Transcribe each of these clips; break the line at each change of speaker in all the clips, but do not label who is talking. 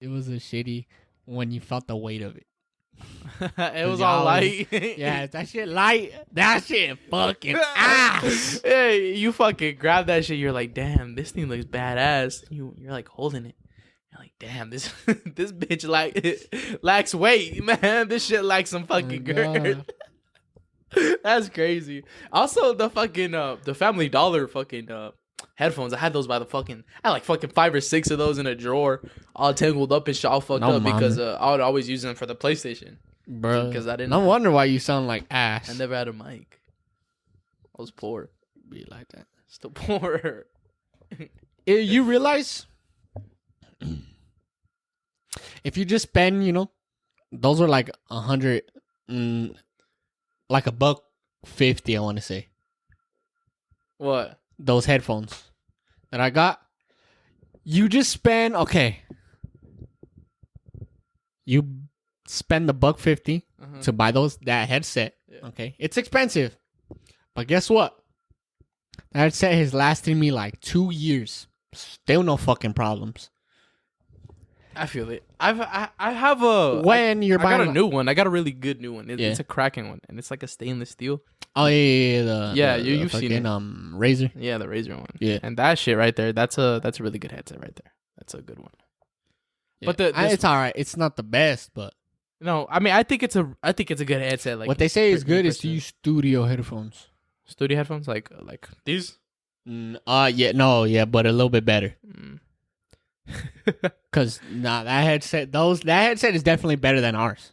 It was a shitty when you felt the weight of it.
It was all light.
Yeah, that shit light. That shit fucking ass.
Hey, you fucking grab that shit. You're like, damn, this thing looks badass. You're like holding it. You're like, damn, this this bitch lacks weight, man. This shit lacks some fucking girth. That's crazy. Also, the fucking the Family Dollar fucking headphones. I had those by the fucking. I had like fucking 5 or 6 of those in a drawer, all tangled up and shit, all fucked up because I would always use them for the PlayStation,
bro.
Because I didn't.
No wonder why you sound like ass.
I never had a mic. I was poor.
Be like that.
Still poor.
You realize if you just spend, those are like 100, like $1.50. I want to say.
What?
Those headphones that I got. You just spend You spend the $1.50 to buy that headset. Yeah. Okay, it's expensive, but guess what? That headset has lasted me like 2 years. Still no fucking problems.
I feel it. I have a.
I
got a new one. I got a really good new one. It's a cracking one, and it's like a stainless steel.
Oh yeah.
You've seen it.
Razer.
Yeah, the Razer one.
Yeah,
and that shit right there. That's a really good headset right there. That's a good one.
Yeah. But it's all right. It's not the best, but
no, I mean I think it's a good headset. Like
what they say is good is to use studio headphones.
Studio headphones, like these.
But a little bit better. Cause that headset is definitely better than ours.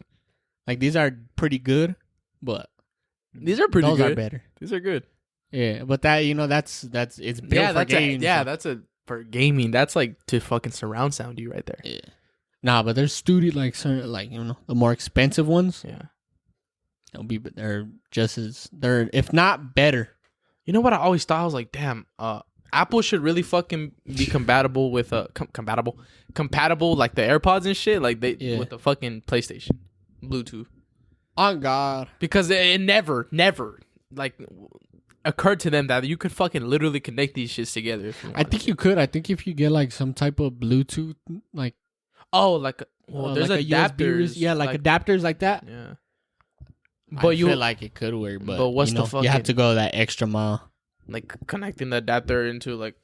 Like these are pretty good, but
these are pretty good.
Those are better.
These are good.
Yeah, but that's it's built for games.
That's for gaming. That's like to fucking surround sound you right there.
Yeah. Nah, but there's studio the more expensive ones.
Yeah.
They're if not better.
You know what I always thought? I was like, damn, Apple should really fucking be compatible with compatible like the AirPods and shit, like with the fucking PlayStation, Bluetooth.
Oh God!
Because it never like occurred to them that you could fucking literally connect these shits together.
I think you could. I think if you get like some type of Bluetooth, like
there's
like
adapters,
adapters like that.
Yeah.
But I feel like it could work, but
what's the fucking...
You have to go that extra mile.
Like connecting the adapter into like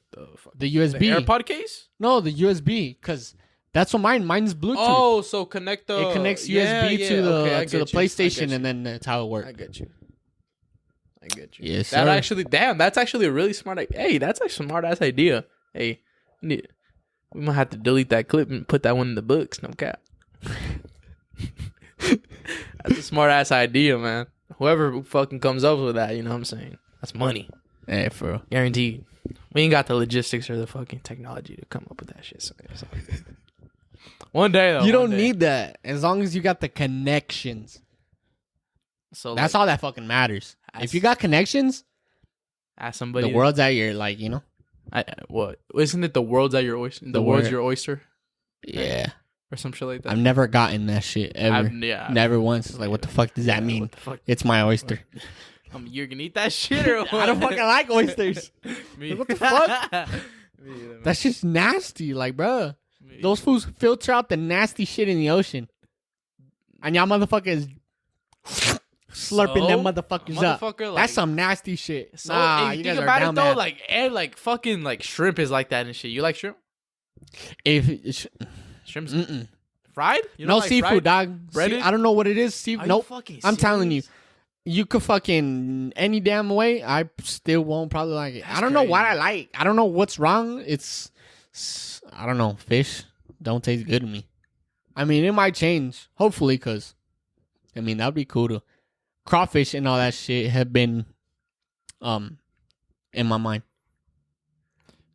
the USB.
The AirPod case?
No, the USB, because that's what mine's Bluetooth.
Oh, so connect the...
It connects USB to the PlayStation, and then that's how it works.
I get you.
Yes,
that actually, that's actually a really smart... Hey, that's a smart-ass idea. Hey, we might have to delete that clip and put that one in the books. No cap. That's a smart-ass idea, man. Whoever fucking comes up with that, you know what I'm saying? That's money.
Yeah, for real.
Guaranteed. We ain't got the logistics or the fucking technology to come up with that shit. So. One day, though.
You don't need that. As long as you got the connections. So that's all that fucking matters. If you got connections,
ask somebody.
The world's at your,
what? Isn't it the world's at your oyster? The world's your oyster?
Yeah.
Or some shit like that.
I've never gotten that shit ever. Never once. It's like, what the fuck does that mean? It's my oyster.
You're gonna eat that shit or what?
I don't fucking like oysters. What the fuck? That's just nasty. Like, bro, those fools filter out the nasty shit in the ocean. And y'all motherfuckers slurping them motherfuckers up. That's some nasty shit.
So, you think about it though, like fucking like shrimp is like that and shit. You like shrimp? Shrimp's fried? You
no seafood, dog. I don't know what it is. Nope. I'm telling you. You could fucking any damn way. I still won't probably like it. That's I don't know what I like. I don't know what's wrong. I don't know. Fish don't taste good to me. I mean, it might change. Hopefully, because, that would be cool to. Crawfish and all that shit have been in my mind.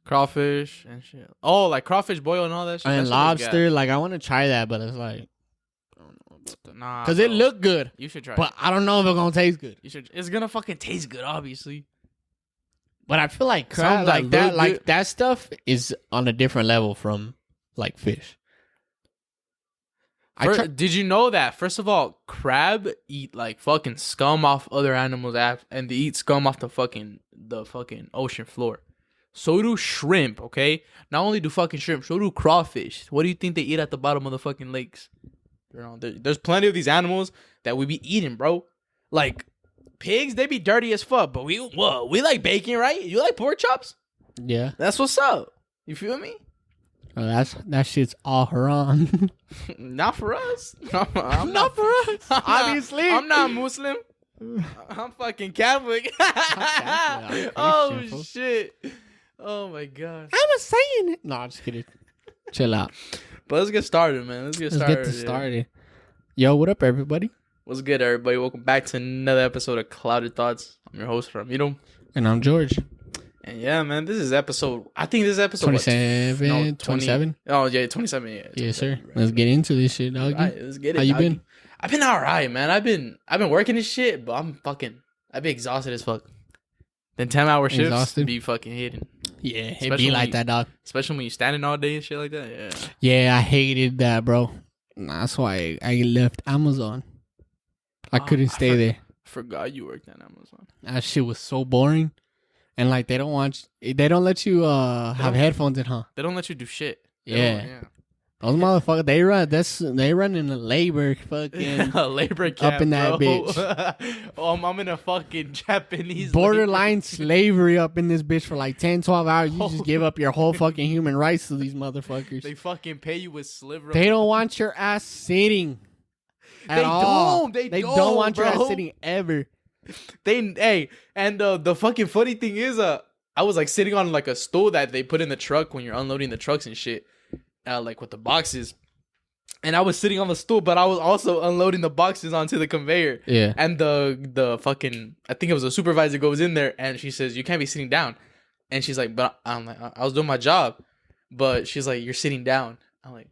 Crawfish and shit. Oh, like crawfish boil and all that shit.
And lobster. Like, I want to try that, but it's like.
Nah,
because it looked good.
You should try
but I don't know if it's gonna taste good.
You should. It's gonna fucking taste good, obviously.
But I feel like crab, that stuff is on a different level from like fish.
Did you know that? First of all, crab eat like fucking scum off other animals, and they eat scum off the fucking ocean floor. So do shrimp, okay? Not only do fucking shrimp, so do crawfish. What do you think they eat at the bottom of the fucking lakes? You know, there's plenty of these animals that we be eating, bro. Like pigs, they be dirty as fuck, but we like bacon, right? You like pork chops?
Yeah.
That's what's up. You feel me?
Oh, that shit's all haram.
Not for us. I'm
not for us. Obviously.
I'm not Muslim. I'm fucking Catholic. Oh shit. Oh my god.
I was saying it. No, I'm just kidding. Chill out.
But let's get started, man. Let's get started.
Yo, what up, everybody?
What's good, everybody? Welcome back to another episode of Clouded Thoughts. I'm your host, Ramiro.
And I'm George.
And yeah, man, this is episode... I think this is episode...
27?
No,
27?
Oh, yeah, 27. Yeah, 27,
yes, sir.
right.
Let's get into this shit, doggy.
Right, let's get it,
How you
doggy.
been?
I've been all right, man. I've been working this shit, but I've been exhausted as fuck. Then 10-hour shifts
Exhausted?
be fucking hitting.
Yeah, it be like that, dog.
Especially when you're standing all day and shit like that. Yeah.
Yeah, I hated that, bro. That's why I left Amazon. I couldn't stay there.
I forgot you worked at Amazon.
That shit was so boring. And like they don't let you have headphones in, huh?
They don't let you do shit.
Yeah. Those motherfuckers, they run in a labor fucking
a labor camp,
up in that
bro.
bitch.
I'm in a fucking Japanese
borderline slavery up in this bitch for like 10, 12 hours. You just give up your whole fucking human rights to these motherfuckers.
They fucking pay you with sliver.
They don't want your ass sitting at all.
They
don't want
bro.
your ass sitting ever.
And the fucking funny thing is, I was like sitting on like a stool that they put in the truck when you're unloading the trucks and shit, like with the boxes. And I was sitting on the stool, but I was also unloading the boxes onto the conveyor.
Yeah.
And the fucking, I think it was a supervisor goes in there and she says, "You can't be sitting down." And she's like, "But I'm like, I was doing my job." But she's like, "You're sitting down." I'm like,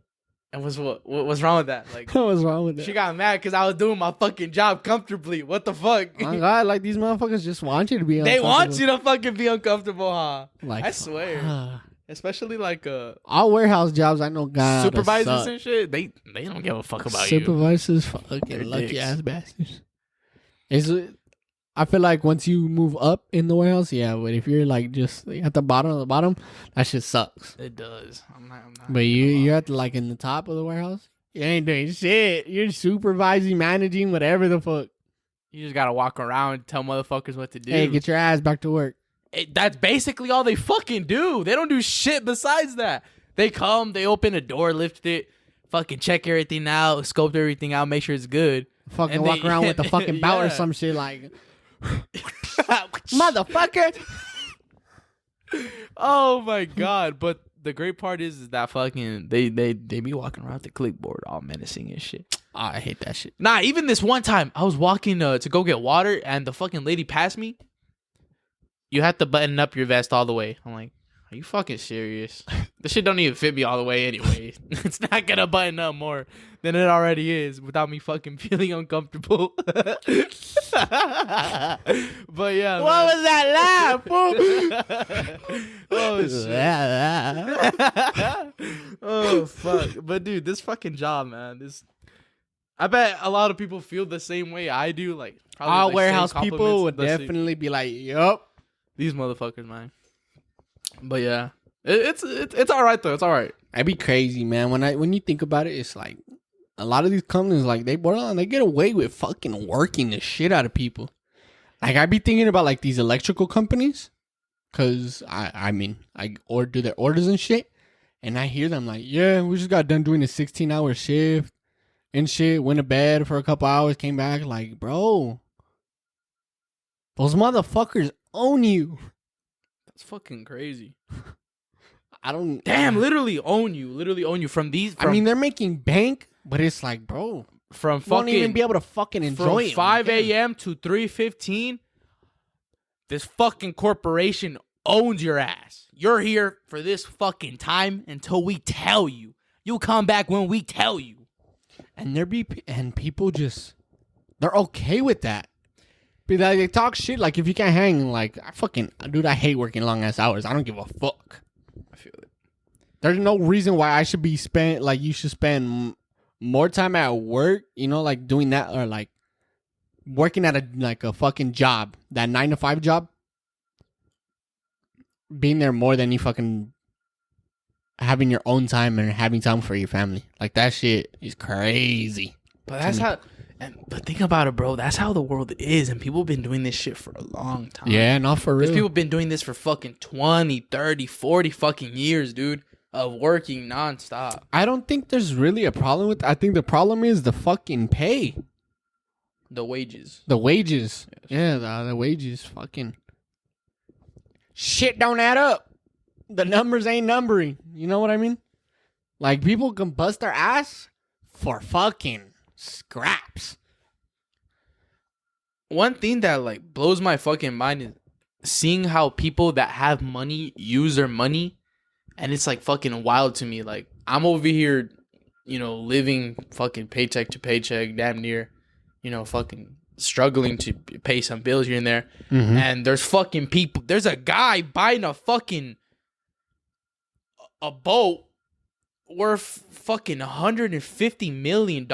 and what's wrong with that? Like,
what's wrong with that?
She got mad because I was doing my fucking job comfortably. What the fuck?
Oh God, like these motherfuckers just want you to be
They want you to fucking be uncomfortable, huh?
Like,
I swear. Especially like
all warehouse jobs I know God
supervisors and shit, they don't give a fuck about
supervisors, fucking lucky ass bastards. I feel like once you move up in the warehouse, yeah, but if you're like just at the bottom of the bottom, that shit sucks.
It does. I'm not
but you're at like in the top of the warehouse, you ain't doing shit. You're supervising, managing, whatever the fuck.
You just gotta walk around, tell motherfuckers what to do.
Hey, get your ass back to work.
That's basically all they fucking do. They don't do shit besides that. They come, they open a door, lift it, fucking check everything out, scope everything out, make sure it's good.
Fucking walk around with a fucking belt or some shit like, motherfucker.
Oh my God. But the great part is that fucking they be walking around with the clipboard all menacing and shit.
Oh, I hate that shit.
Nah, even this one time I was walking to go get water and the fucking lady passed me. You have to button up your vest all the way. I'm like, are you fucking serious? This shit don't even fit me all the way anyway. It's not gonna button up more than it already is without me fucking feeling uncomfortable. But yeah,
what was that laugh, fool?
Oh shit. Oh fuck. But dude, this fucking job, man. I bet a lot of people feel the same way I do. Like probably
all
like
warehouse people would definitely be like, "Yup."
These motherfuckers, man. But yeah, it's all right though. It's all right.
That'd be crazy, man. When you think about it, it's like a lot of these companies, like they get away with fucking working the shit out of people. Like I be thinking about like these electrical companies, cause I do their orders and shit, and I hear them like, yeah, we just got done doing a 16-hour shift and shit. Went to bed for a couple hours, came back. Like, bro, those motherfuckers own you.
That's fucking crazy.
Literally
own you from these.
I mean, they're making bank, but it's like, bro,
from fucking
won't even be able to fucking enjoy it.
From 5 a.m. to 3:15, this fucking corporation owns your ass. You're here for this fucking time until we tell you. You'll come back when we tell you.
And people just, they're okay with that. They talk shit like if you can't hang, like I hate working long ass hours. I don't give a fuck.
I feel it.
There's no reason why you should spend more time at work, like doing that or like working at a fucking job, that 9 to 5 job. being there more than you fucking having your own time and having time for your family. Like, that shit is crazy.
But that's how... But think about it, bro. That's how the world is. And people have been doing this shit for a long time.
Yeah, not for real.
There's people been doing this for fucking 20, 30, 40 fucking years, dude. Of working nonstop.
I don't think there's really a problem with... I think the problem is the fucking pay.
The wages.
The wages. Yes. Yeah, the wages. Fucking... Shit don't add up. The numbers ain't numbering. You know what I mean? Like, people can bust their ass for fucking scraps.
One thing that, like, blows my fucking mind is seeing how people that have money use their money. And it's, like, fucking wild to me. Like, I'm over here, you know, living fucking paycheck to paycheck, damn near, you know, fucking struggling to pay some bills here and there. Mm-hmm. And there's fucking people. There's a guy buying a boat worth fucking $150 million.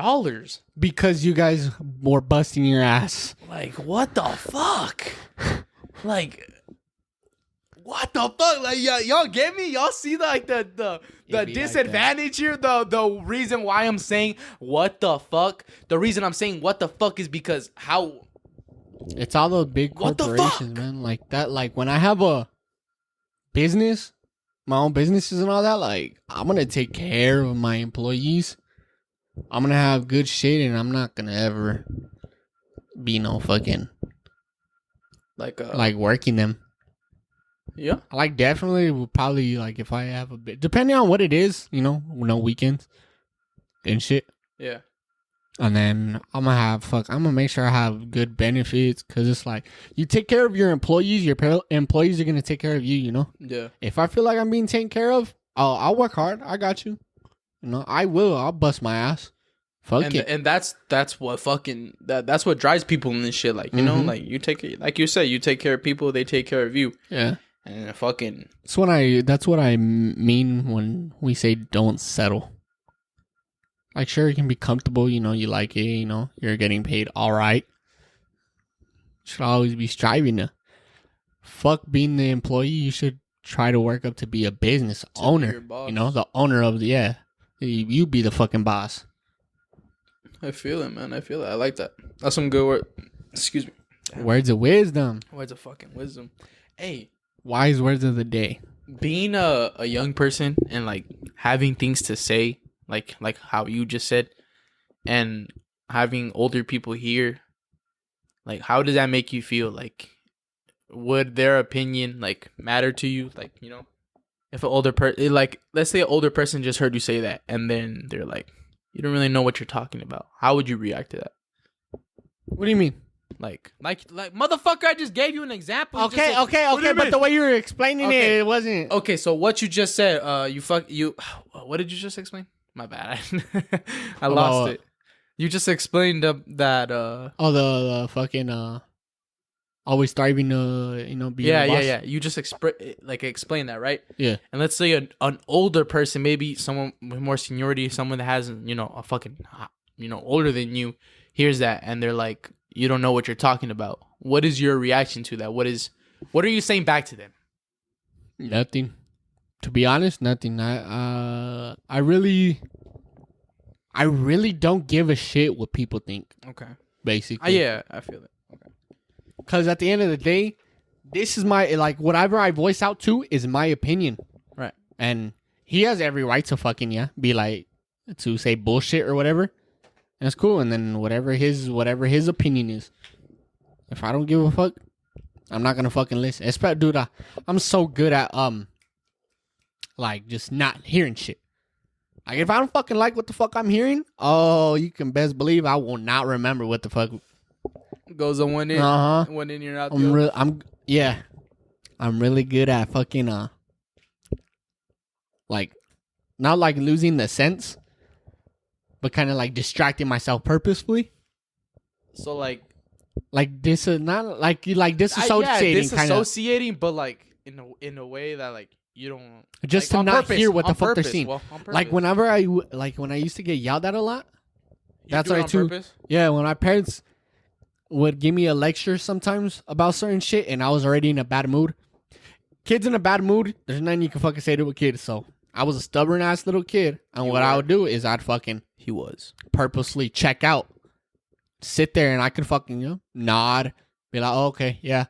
Because you guys were busting your ass.
Like, what the fuck? Like... What the fuck? Like, y'all get me? Y'all see like the disadvantage here? The reason why I'm saying what the fuck? The reason I'm saying what the fuck is because how...
It's all those big corporations, man. Like that. Like, when I have a business, my own businesses and all that, like, I'm going to take care of my employees. I'm going to have good shit, and I'm not going to ever be no fucking... Like working them.
Yeah.
Like, definitely would probably, like, if I have a bit, depending on what it is, you know, no weekends and shit.
Yeah.
And then I'm gonna make sure I have good benefits, because it's like, you take care of your employees, employees are gonna take care of you, you know?
Yeah.
If I feel like I'm being taken care of, I'll work hard. I got you. You know, I'll bust my ass. Fuck it.
And that's what fucking, that's what drives people in this shit. Like, you know, like, like you said, you take care of people, they take care of you.
Yeah.
And fucking...
That's what I mean when we say don't settle. Like, sure, you can be comfortable, you know, you like it, you know, you're getting paid all right. Should always be striving to... Fuck being the employee, you should try to work up to be a business owner. You know, the owner of the... Yeah. You be the fucking boss.
I feel it, man. I feel it. I like that. That's some good word. Excuse me.
Damn. Words of wisdom.
Words of fucking wisdom. Hey...
Wise words of the day.
Being a young person and like having things to say, like how you just said, and having older people here, like, how does that make you feel? Like, would their opinion like matter to you? Like, you know, if an older person, like, let's say an older person just heard you say that, and then they're like, you don't really know what you're talking about. How would you react to that?
What do you mean?
Like, motherfucker, I just gave you an example.
Okay, but the way you were explaining it wasn't...
Okay, so what you just said, what did you just explain? My bad. I lost it. You just explained that...
the fucking, always striving to, you know, be a boss.
Yeah. You just explain that, right?
Yeah.
And let's say an older person, maybe someone with more seniority, someone that has, you know, a fucking, you know, older than you, hears that, and they're like... You don't know what you're talking about. What is your reaction to that? What are you saying back to them?
Nothing. To be honest, nothing. I really don't give a shit what people think.
Okay.
Basically.
Yeah, I feel it. Okay.
Because at the end of the day, this is my, like, whatever I voice out to is my opinion.
Right.
And he has every right to fucking, be like, to say bullshit or whatever. That's cool, and then whatever his opinion is. If I don't give a fuck, I'm not gonna fucking listen. Dude, I'm so good at like, just not hearing shit. Like, if I don't fucking like what the fuck I'm hearing, you can best believe I will not remember what the fuck
goes on one in. One in, you're out.
I'm really good at fucking like, not like losing the sense, but kind of like distracting myself purposefully.
So like
this is not like disassociating.
Disassociating, but like in a way that like you don't
just
like,
to not hear what the fuck they're saying.
Well,
like when I used to get yelled at a lot. That's right too.
Purpose?
Yeah, when my parents would give me a lecture sometimes about certain shit, and I was already in a bad mood. kid's in a bad mood, there's nothing you can fucking say to a kid. So I was a stubborn ass little kid, and what I would do is I'd fucking purposely check out, sit there, and I could fucking nod, be like, oh, okay, yeah.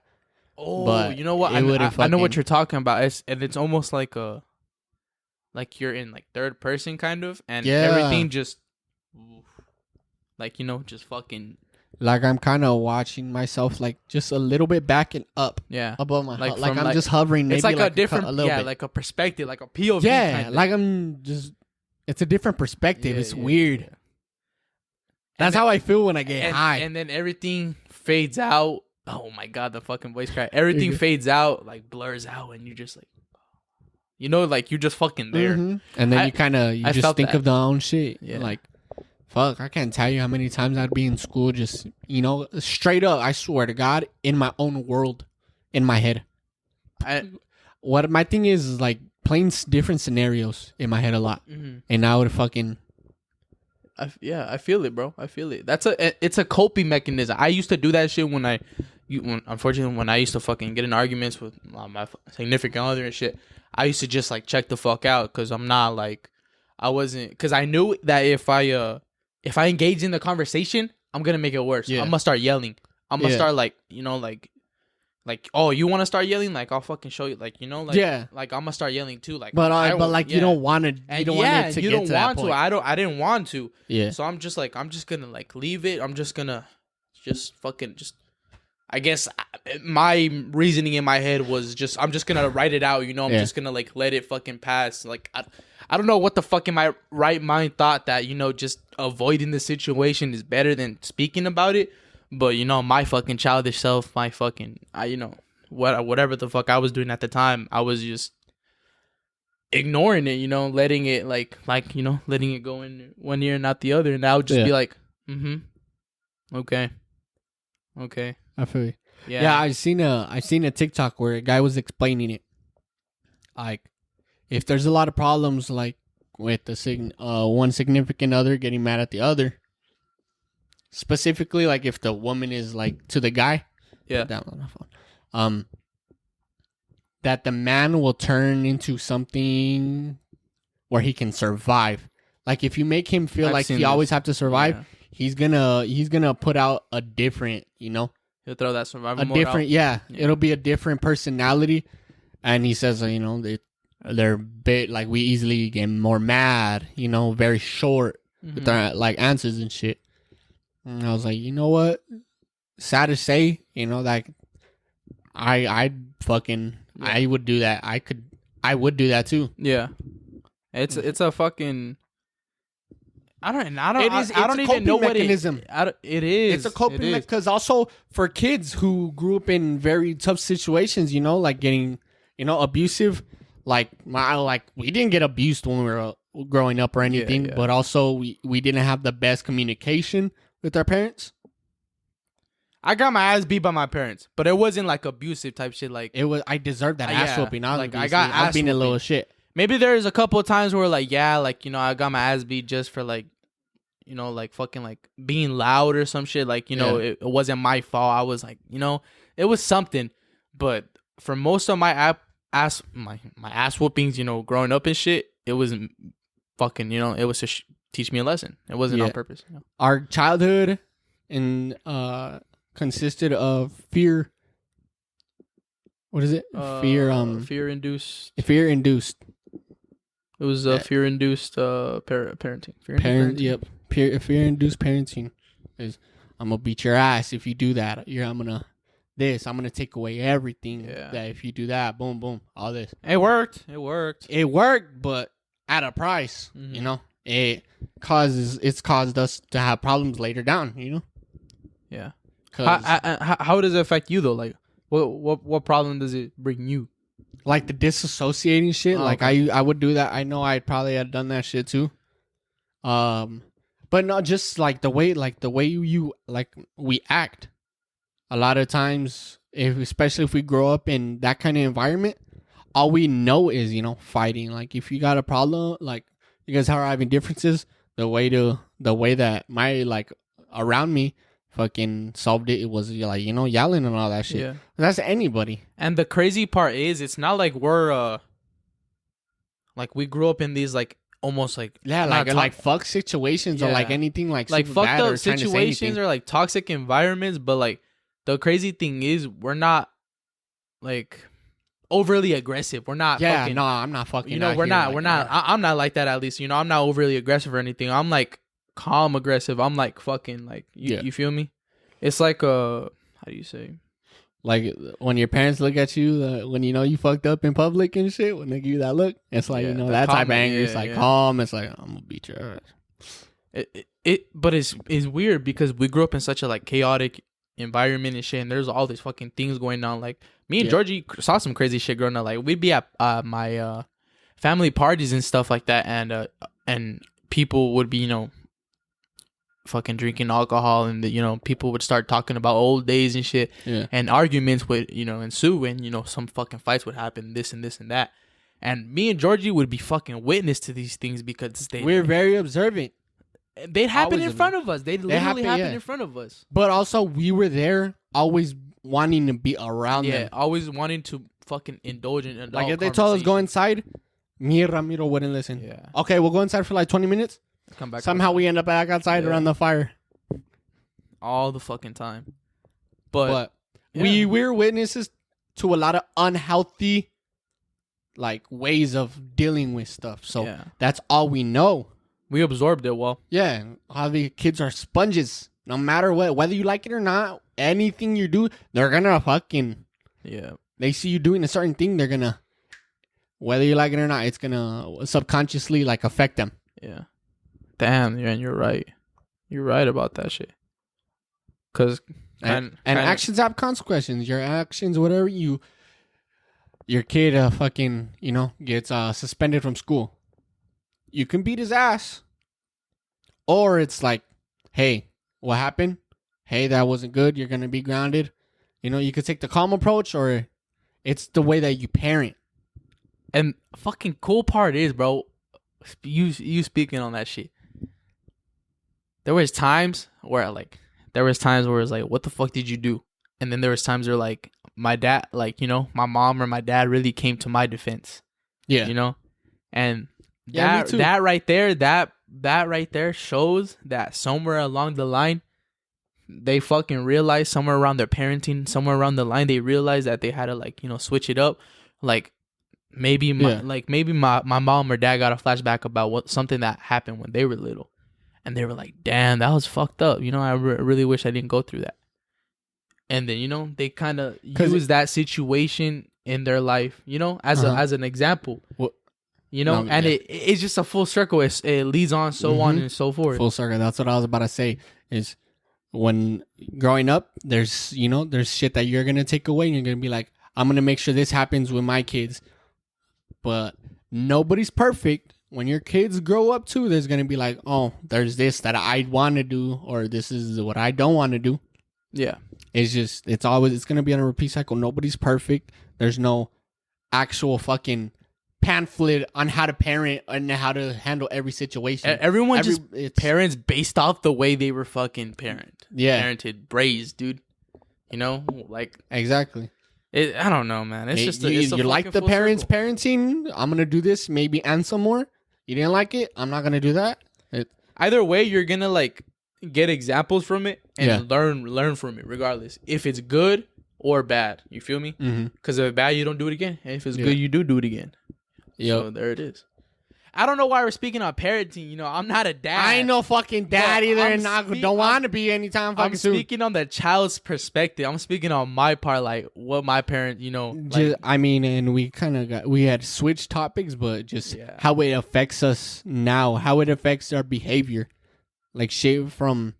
Oh, but you know what? I know what you're talking about. It's almost like you're in like third person kind of, and everything just like just fucking.
Like I'm kind of watching myself, like just a little bit back and up, above my head. Like I'm just hovering. Maybe
it's like a different,
bit.
like a perspective, like a POV.
Yeah,
kind of.
like I'm just. It's a different perspective. It's weird. Yeah. That's how I feel when I get high.
And then everything fades out. Oh my god, the fucking voice crack. Everything fades out, like blurs out, and you're just like, like you're just fucking there.
Mm-hmm. And then you just think of the own shit. Yeah. Like. Fuck, I can't tell you how many times I'd be in school just, straight up, I swear to God, in my own world, in my head. What my thing is like playing different scenarios in my head a lot. Mm-hmm. And I would fucking...
I feel it, bro. I feel it. It's a coping mechanism. I used to do that shit unfortunately, when I used to fucking get in arguments with my significant other and shit, I used to just like check the fuck out because I'm not like... because I knew that if I engage in the conversation, I'm gonna make it worse. Yeah. I'm gonna start yelling. I'm gonna start like oh, you want to start yelling? Like I'll fucking show you. Like like I'm gonna start yelling too. Like
you don't want to. You don't want it to get to that point.
I didn't want to.
Yeah.
So I'm just gonna like leave it. I'm just gonna fucking I guess my reasoning in my head was I'm just gonna write it out. I'm just gonna like let it fucking pass. Like I don't know what the fuck in my right mind thought that just avoiding the situation is better than speaking about it. But my fucking childish self, my fucking whatever the fuck I was doing at the time, I was just ignoring it. Letting it letting it go in one ear and not the other, and I would just be like, okay.
I feel you. Yeah, I seen a TikTok where a guy was explaining it. Like, if there's a lot of problems, like with the one significant other getting mad at the other, specifically, like if the woman is like to the guy, down on the phone, that the man will turn into something where he can survive. Like if you make him feel like he always have to survive, he's gonna put out a different,
He'll throw that survival mode out.
It'll be a different personality. And he says, they're bit like we easily get more mad, very short with our like answers and shit. And I was like, you know what? Sad to say, like I would do that. I would do that too.
Yeah. It's a fucking I don't even know what mechanism. It is.
It's a coping mechanism because also for kids who grew up in very tough situations, like getting, abusive. Like we didn't get abused when we were growing up or anything, but also we didn't have the best communication with our parents.
I got my ass beat by my parents, but it wasn't like abusive type shit. Like
it was, I deserved that ass whooping. I got being a little shit.
Maybe there's a couple of times where I got my ass beat just for like fucking like being loud or some shit. Like it wasn't my fault. I was like it was something, but for most of my ass whoopings, growing up and shit, it wasn't fucking, it was to teach me a lesson. It wasn't on purpose.
Our childhood consisted of fear. What is it?
Fear induced.
Fear induced.
It was fear induced parenting.
Yep. Fear induced parenting is I'm gonna beat your ass if you do that. I'm gonna take away everything. That if you do that, boom, boom, all this.
It worked,
but at a price. Mm-hmm. It's caused us to have problems later down.
Yeah. How does it affect you though? Like, what problem does it bring you?
Like the disassociating shit. Okay. I would do that. I know I probably had done that shit too. But not just like the way you we act. A lot of times, especially if we grow up in that kind of environment, all we know is, fighting. Like if you got a problem, like you guys are having differences, the way that my around me fucking solved it. It was like, you know, yelling and all that shit. Yeah. That's anybody.
And the crazy part is, it's not like we're like we grew up in these like almost like
like fuck situations or like anything like
fucked up situations or like toxic environments. But like the crazy thing is, we're not like overly aggressive. We're not.
Yeah, no, I'm not fucking.
You know, we're not. I'm not like that. At least, you know, I'm not overly aggressive or anything. I'm like calm aggressive. I'm like fucking like you feel me? It's like how do you say?
Like when your parents look at you, when you know you fucked up in public and shit, when they give you that look, it's like, you know, that type of anger. It's like calm. It's like, I'm gonna beat your ass.
But it's weird because we grew up in such a like chaotic environment and shit, and there's all these fucking things going on. Like me and Georgie saw some crazy shit growing up. Like we'd be at my family parties and stuff like that, and people would be, you know, fucking drinking alcohol, and you know, people would start talking about old days and shit, and arguments would, you know, ensue, and you know, some fucking fights would happen, this and this and that, and me and Georgie would be fucking witness to these things because
we're very observant.
They'd happen in front of us. They'd literally happen in front of us.
But also, we were there, always wanting to be around them.
Yeah, always wanting to fucking indulge in adult
like if they told us go inside, me and Ramiro wouldn't listen. Yeah. Okay, we'll go inside for like 20 minutes. Come back. Somehow we end up back outside around the fire.
All the fucking time. But
we're witnesses to a lot of unhealthy like ways of dealing with stuff. So that's all we know.
We absorbed it well.
Yeah. How the kids are sponges. No matter what, whether you like it or not, anything you do, they're gonna fucking they see you doing a certain thing, they're gonna, whether you like it or not, it's gonna subconsciously like affect them.
Yeah. Damn, man, you're right. You're right about that shit. Cause
actions have consequences. Your actions, whatever your kid fucking, you know, gets suspended from school. You can beat his ass. Or it's like, hey, what happened? Hey, that wasn't good. You're gonna be grounded. You know, you could take the calm approach, or it's the way that you parent.
And fucking cool part is, bro, you speaking on that shit. There was times where it's like, what the fuck did you do? And then there was times where like my dad, like, you know, my mom or my dad really came to my defense. Yeah. You know? And that right there shows that somewhere along the line they fucking realized, somewhere around their parenting, somewhere around the line, they realized that they had to, like, you know, switch it up. Like maybe my mom or dad got a flashback about something that happened when they were little. And they were like, damn, that was fucked up. You know, I really wish I didn't go through that. And then, you know, they kind of use that situation in their life, you know, as an example. Well, you know, it's just a full circle. It leads on, so on and so forth.
Full circle. That's what I was about to say. Is when growing up, there's shit that you're going to take away. And you're going to be like, I'm going to make sure this happens with my kids. But nobody's perfect. When your kids grow up too, there's going to be like, oh, there's this that I want to do, or this is what I don't want to do. Yeah. It's going to be on a repeat cycle. Nobody's perfect. There's no actual fucking pamphlet on how to parent and how to handle every situation.
Everyone just parents based off the way they were fucking parented, raised, dude. You know, like
exactly.
I don't know, man. It's just
you like the parents parenting. I'm gonna do this, maybe and some more. You didn't like it. I'm not gonna do that.
Either way, you're gonna like get examples from it and learn from it, regardless if it's good or bad. You feel me? Because if it's bad, you don't do it again. And if it's good, you do it again. So there it is. I don't know why we're speaking on parenting. You know, I'm not a dad.
I ain't no fucking dad either, and I don't want to be anytime fucking soon.
I'm speaking on the child's perspective. I'm speaking on my part, like what my parents, you know. Like,
I mean, and we had switched topics, but just how it affects us now, how it affects our behavior, like shit from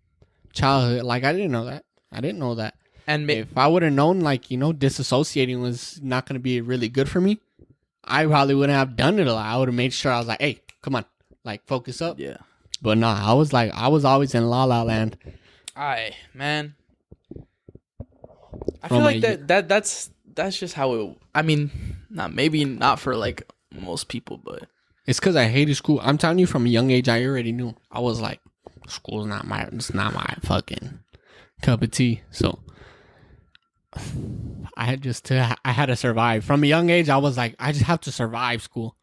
childhood. Like I didn't know that. And if I would have known, like, you know, disassociating was not going to be really good for me, I probably wouldn't have done it a lot. I would have made sure I was like, hey, come on, like, focus up. Yeah. But no, I was always in La La Land.
Man. I feel like that's just how it, I mean, maybe not for like most people, but.
It's because I hated school. I'm telling you, from a young age, I already knew. I was like, school's not my fucking cup of tea. So I had to survive. From a young age, I was like, I just have to survive school.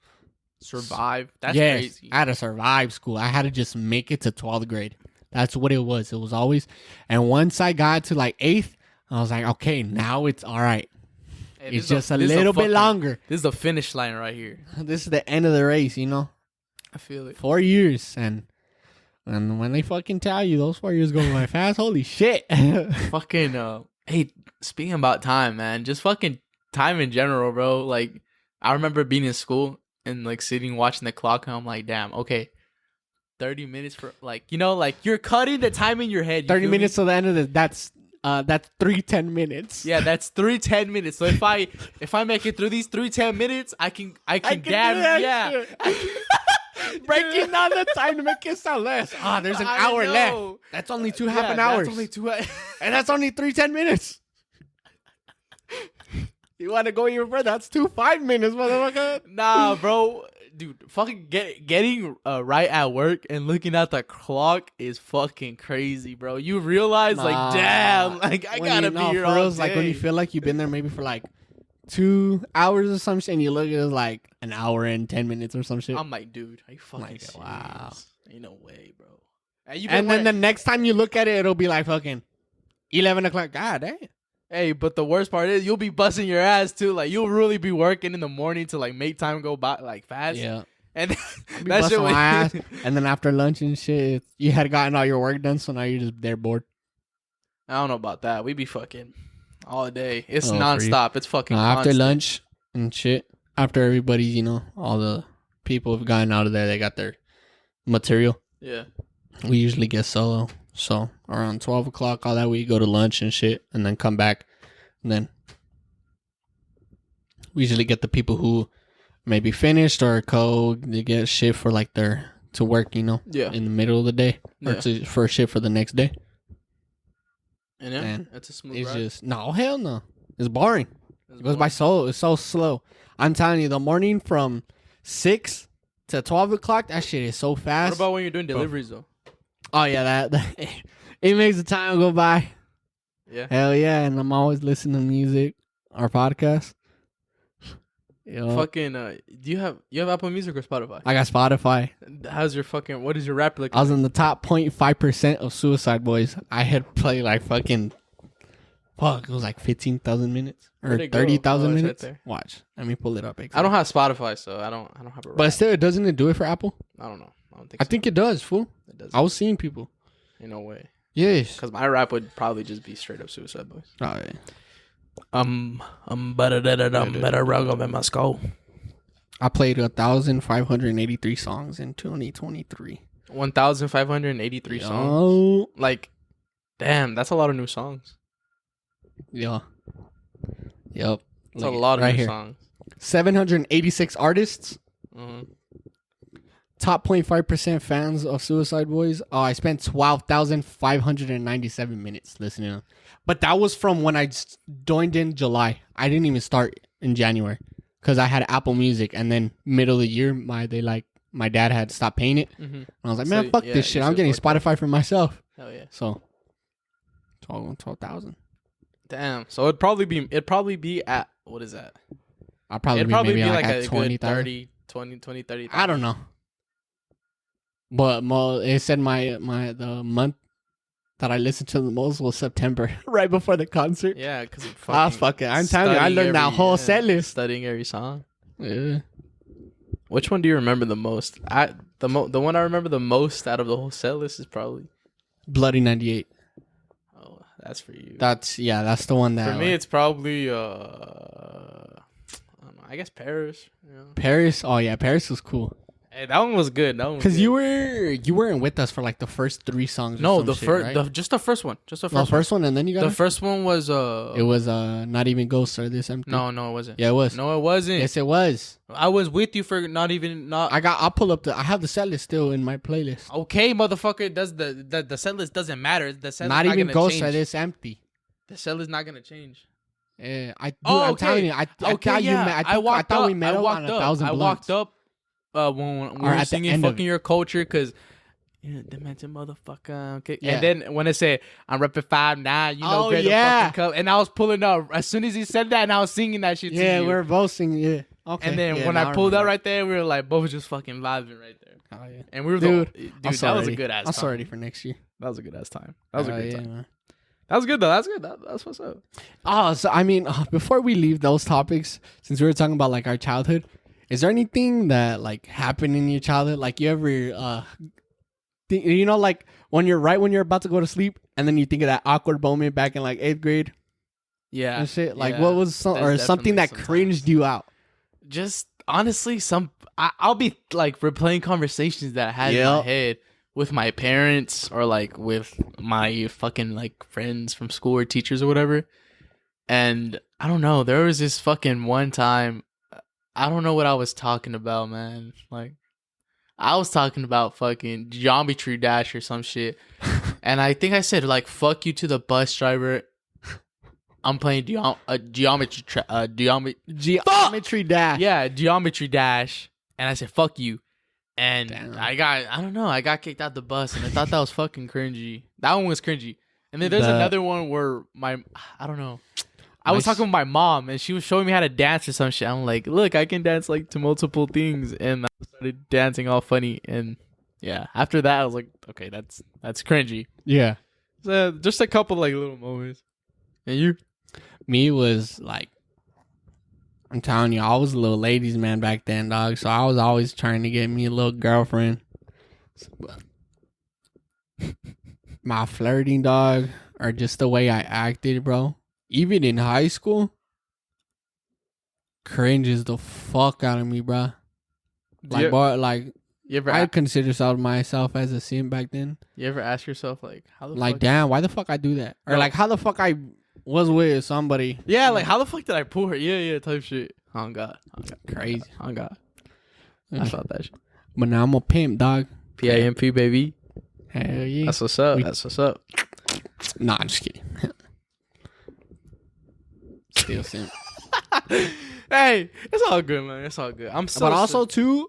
Survive? That's crazy.
I had to survive school. I had to just make it to 12th grade. That's what it was. It was always. And once I got to like 8th, I was like, okay, now it's all right. Hey, it's just a little bit longer.
This is the finish line right here.
This is the end of the race, you know?
I feel it.
4 years. And when they fucking tell you those 4 years go by fast, holy shit.
Fucking, hey, speaking about time, man, just fucking time in general, bro. Like, I remember being in school and like sitting watching the clock, and I'm like, damn, okay, 30 minutes for like, you know, like you're cutting the time in your head.
30 minutes to the end of the that's 3 10 minutes.
Yeah, that's 3 10 minutes. So if I make it through these 3 10 minutes, I can guarantee.
Breaking down the time to make it sound less. There's an hour left. That's only two half an hours.
That's only 2
and that's only 3 10 minutes. You want to go even further? That's 2 5 minutes, motherfucker.
Nah, bro. Dude, fucking getting right at work and looking at the clock is fucking crazy, bro. You realize, like, damn, like, I gotta be here all day.
Like, when you feel like you've been there maybe for, like, 2 hours or some shit, and you look at it like an hour and 10 minutes or some shit.
I'm like, dude, are you fucking serious?
Wow.
Ain't no way, bro.
And then the next time you look at it, it'll be like fucking 11 o'clock. God damn.
Hey, but the worst part is you'll be busting your ass too. Like, you'll really be working in the morning to like make time go by like fast.
Yeah.
And
that's shit. My ass. And then after lunch and shit, you had gotten all your work done, so now you're just there bored.
I don't know about that. We be fucking all day. It's nonstop. It's fucking
after
constant.
lunch and shit. After everybody's, you know, all the people have gotten out of there, they got their material.
Yeah.
We usually get solo. So around 12 o'clock, all that we go to lunch and shit, and then come back. And then we usually get the people who maybe finished or they get shift for like to work, you know, in the middle of the day or for a shift for the next day.
And it's a smooth ride.
Just hell no. It's boring. It goes by so it's so slow. I'm telling you, the morning from 6 to 12 o'clock, that shit is so fast.
What about when you're doing deliveries though?
Oh yeah, that it makes the time go by.
Yeah.
Hell yeah, and I'm always listening to music, our podcast.
Fucking do you have Apple Music or Spotify?
I got Spotify.
How's your fucking what is your rap like?
I was in the top 0.5% of Suicide Boys. I had played like fucking it was like 15,000 minutes or 30,000 minutes. Right, watch. Let me pull it up.
Exactly. I don't have Spotify, so I don't have a rap.
But still, doesn't it do it for Apple?
I don't know.
I think it does, fool.
It does.
I was seeing people.
In no way.
Yes.
Because my rap would probably just be straight up Suicide Boys.
Oh, yeah.
I'm better than my skull.
I played 1,583 songs in 2023.
1,583 songs? Like, damn, that's a lot of new songs.
Yeah. Yep.
That's a lot of new songs.
786 artists.
Mm-hmm.
Top 0.5% fans of Suicide Boys. Oh, I spent 12,597 minutes listening to them. But that was from when I joined in July. I didn't even start in January because I had Apple Music, and then middle of the year, my dad had stopped paying it. Mm-hmm. And I was like, man, fuck this shit. I'm getting Spotify for myself.
Hell yeah.
So 12,000.
Damn. So it'd probably be at what is that?
It'd probably be like a
20, 30.
I don't know. But it said the month that I listened to the most was September, right before the concert.
Yeah, because
I'm telling you, I learned that whole set list.
Studying every song.
Yeah.
Which one do you remember the most? The one I remember the most out of the whole set list is probably
Bloody 98.
Oh, that's for you.
That's the one that.
For me, it's probably I don't know. I guess Paris. You know?
Paris. Oh yeah, Paris was cool.
Hey, that one was good.
Because you weren't with us for like the first 3 songs.
No,
just the
first one. Just the
first one, and then you got
the first one was
It was Not Even Ghosts Are This Empty.
No, it wasn't.
Yeah, it was.
No, it wasn't.
Yes, it was.
I was with you for not.
I'll pull up I have the set list still in my playlist.
Okay, motherfucker. Does the set list doesn't matter? The set
Not Even Ghosts Are This Empty.
The set list not gonna change.
Yeah, I'm telling you. I thought we met on 1,000 Blunts.
I walked up. When we were singing fucking your culture, because demented motherfucker. Okay. Yeah. And then when I say I'm repping 5'9", great fucking cup. And I was pulling up as soon as he said that, and I was singing that shit.
Yeah, we were both singing. Yeah. Okay.
And then when I pulled up right there, we were like both just fucking vibing right there.
Oh yeah.
And we were
dude,
that was a good ass time.
I'm sorry for next year.
That was a good ass time. That was a good time. Man. That was good though. That's good. That's what's up.
Oh, so I mean, before we leave those topics, since we were talking about like our childhood, is there anything that like happened in your childhood? Like you ever, like when you're about to go to sleep, and then you think of that awkward moment back in like 8th grade.
Yeah.
And shit. Like what was something that cringed you out?
Just honestly, I'll be like replaying conversations that I had in my head with my parents or like with my fucking like friends from school or teachers or whatever. And I don't know, there was this fucking one time, I don't know what I was talking about, man. Like I was talking about fucking Geometry Dash or some shit. And I think I said like, fuck you to the bus driver. I'm playing Geometry
Dash.
Yeah, Geometry Dash. And I said, fuck you. And damn. I got kicked out the bus, and I thought that was fucking cringy. That one was cringy. And then there's another one where I don't know. I was talking with my mom, and she was showing me how to dance or some shit. I'm like, look, I can dance like to multiple things. And I started dancing all funny. And yeah, after that, I was like, okay, that's cringy.
Yeah.
So just a couple like little moments. And you?
Me was like, I'm telling you, I was a little ladies' man back then, dog. So I was always trying to get me a little girlfriend. My flirting, dog, or just the way I acted, bro. Even in high school, cringes the fuck out of me, bro. Like, boy, like, I consider myself as a simp back then.
You ever ask yourself, like, how the
fuck? Damn, why the fuck I do that? Or, like, how the fuck I was with somebody.
Yeah, like, how the fuck did I pull her? Yeah, type shit. Oh, God.
Crazy.
Oh, God. I thought that shit.
But now I'm a pimp, dog.
PIMP, baby.
Hell yeah.
That's what's up. That's what's up.
Nah, I'm just kidding. Still simp.
Hey, it's all good, man. It's all good.
But also, too,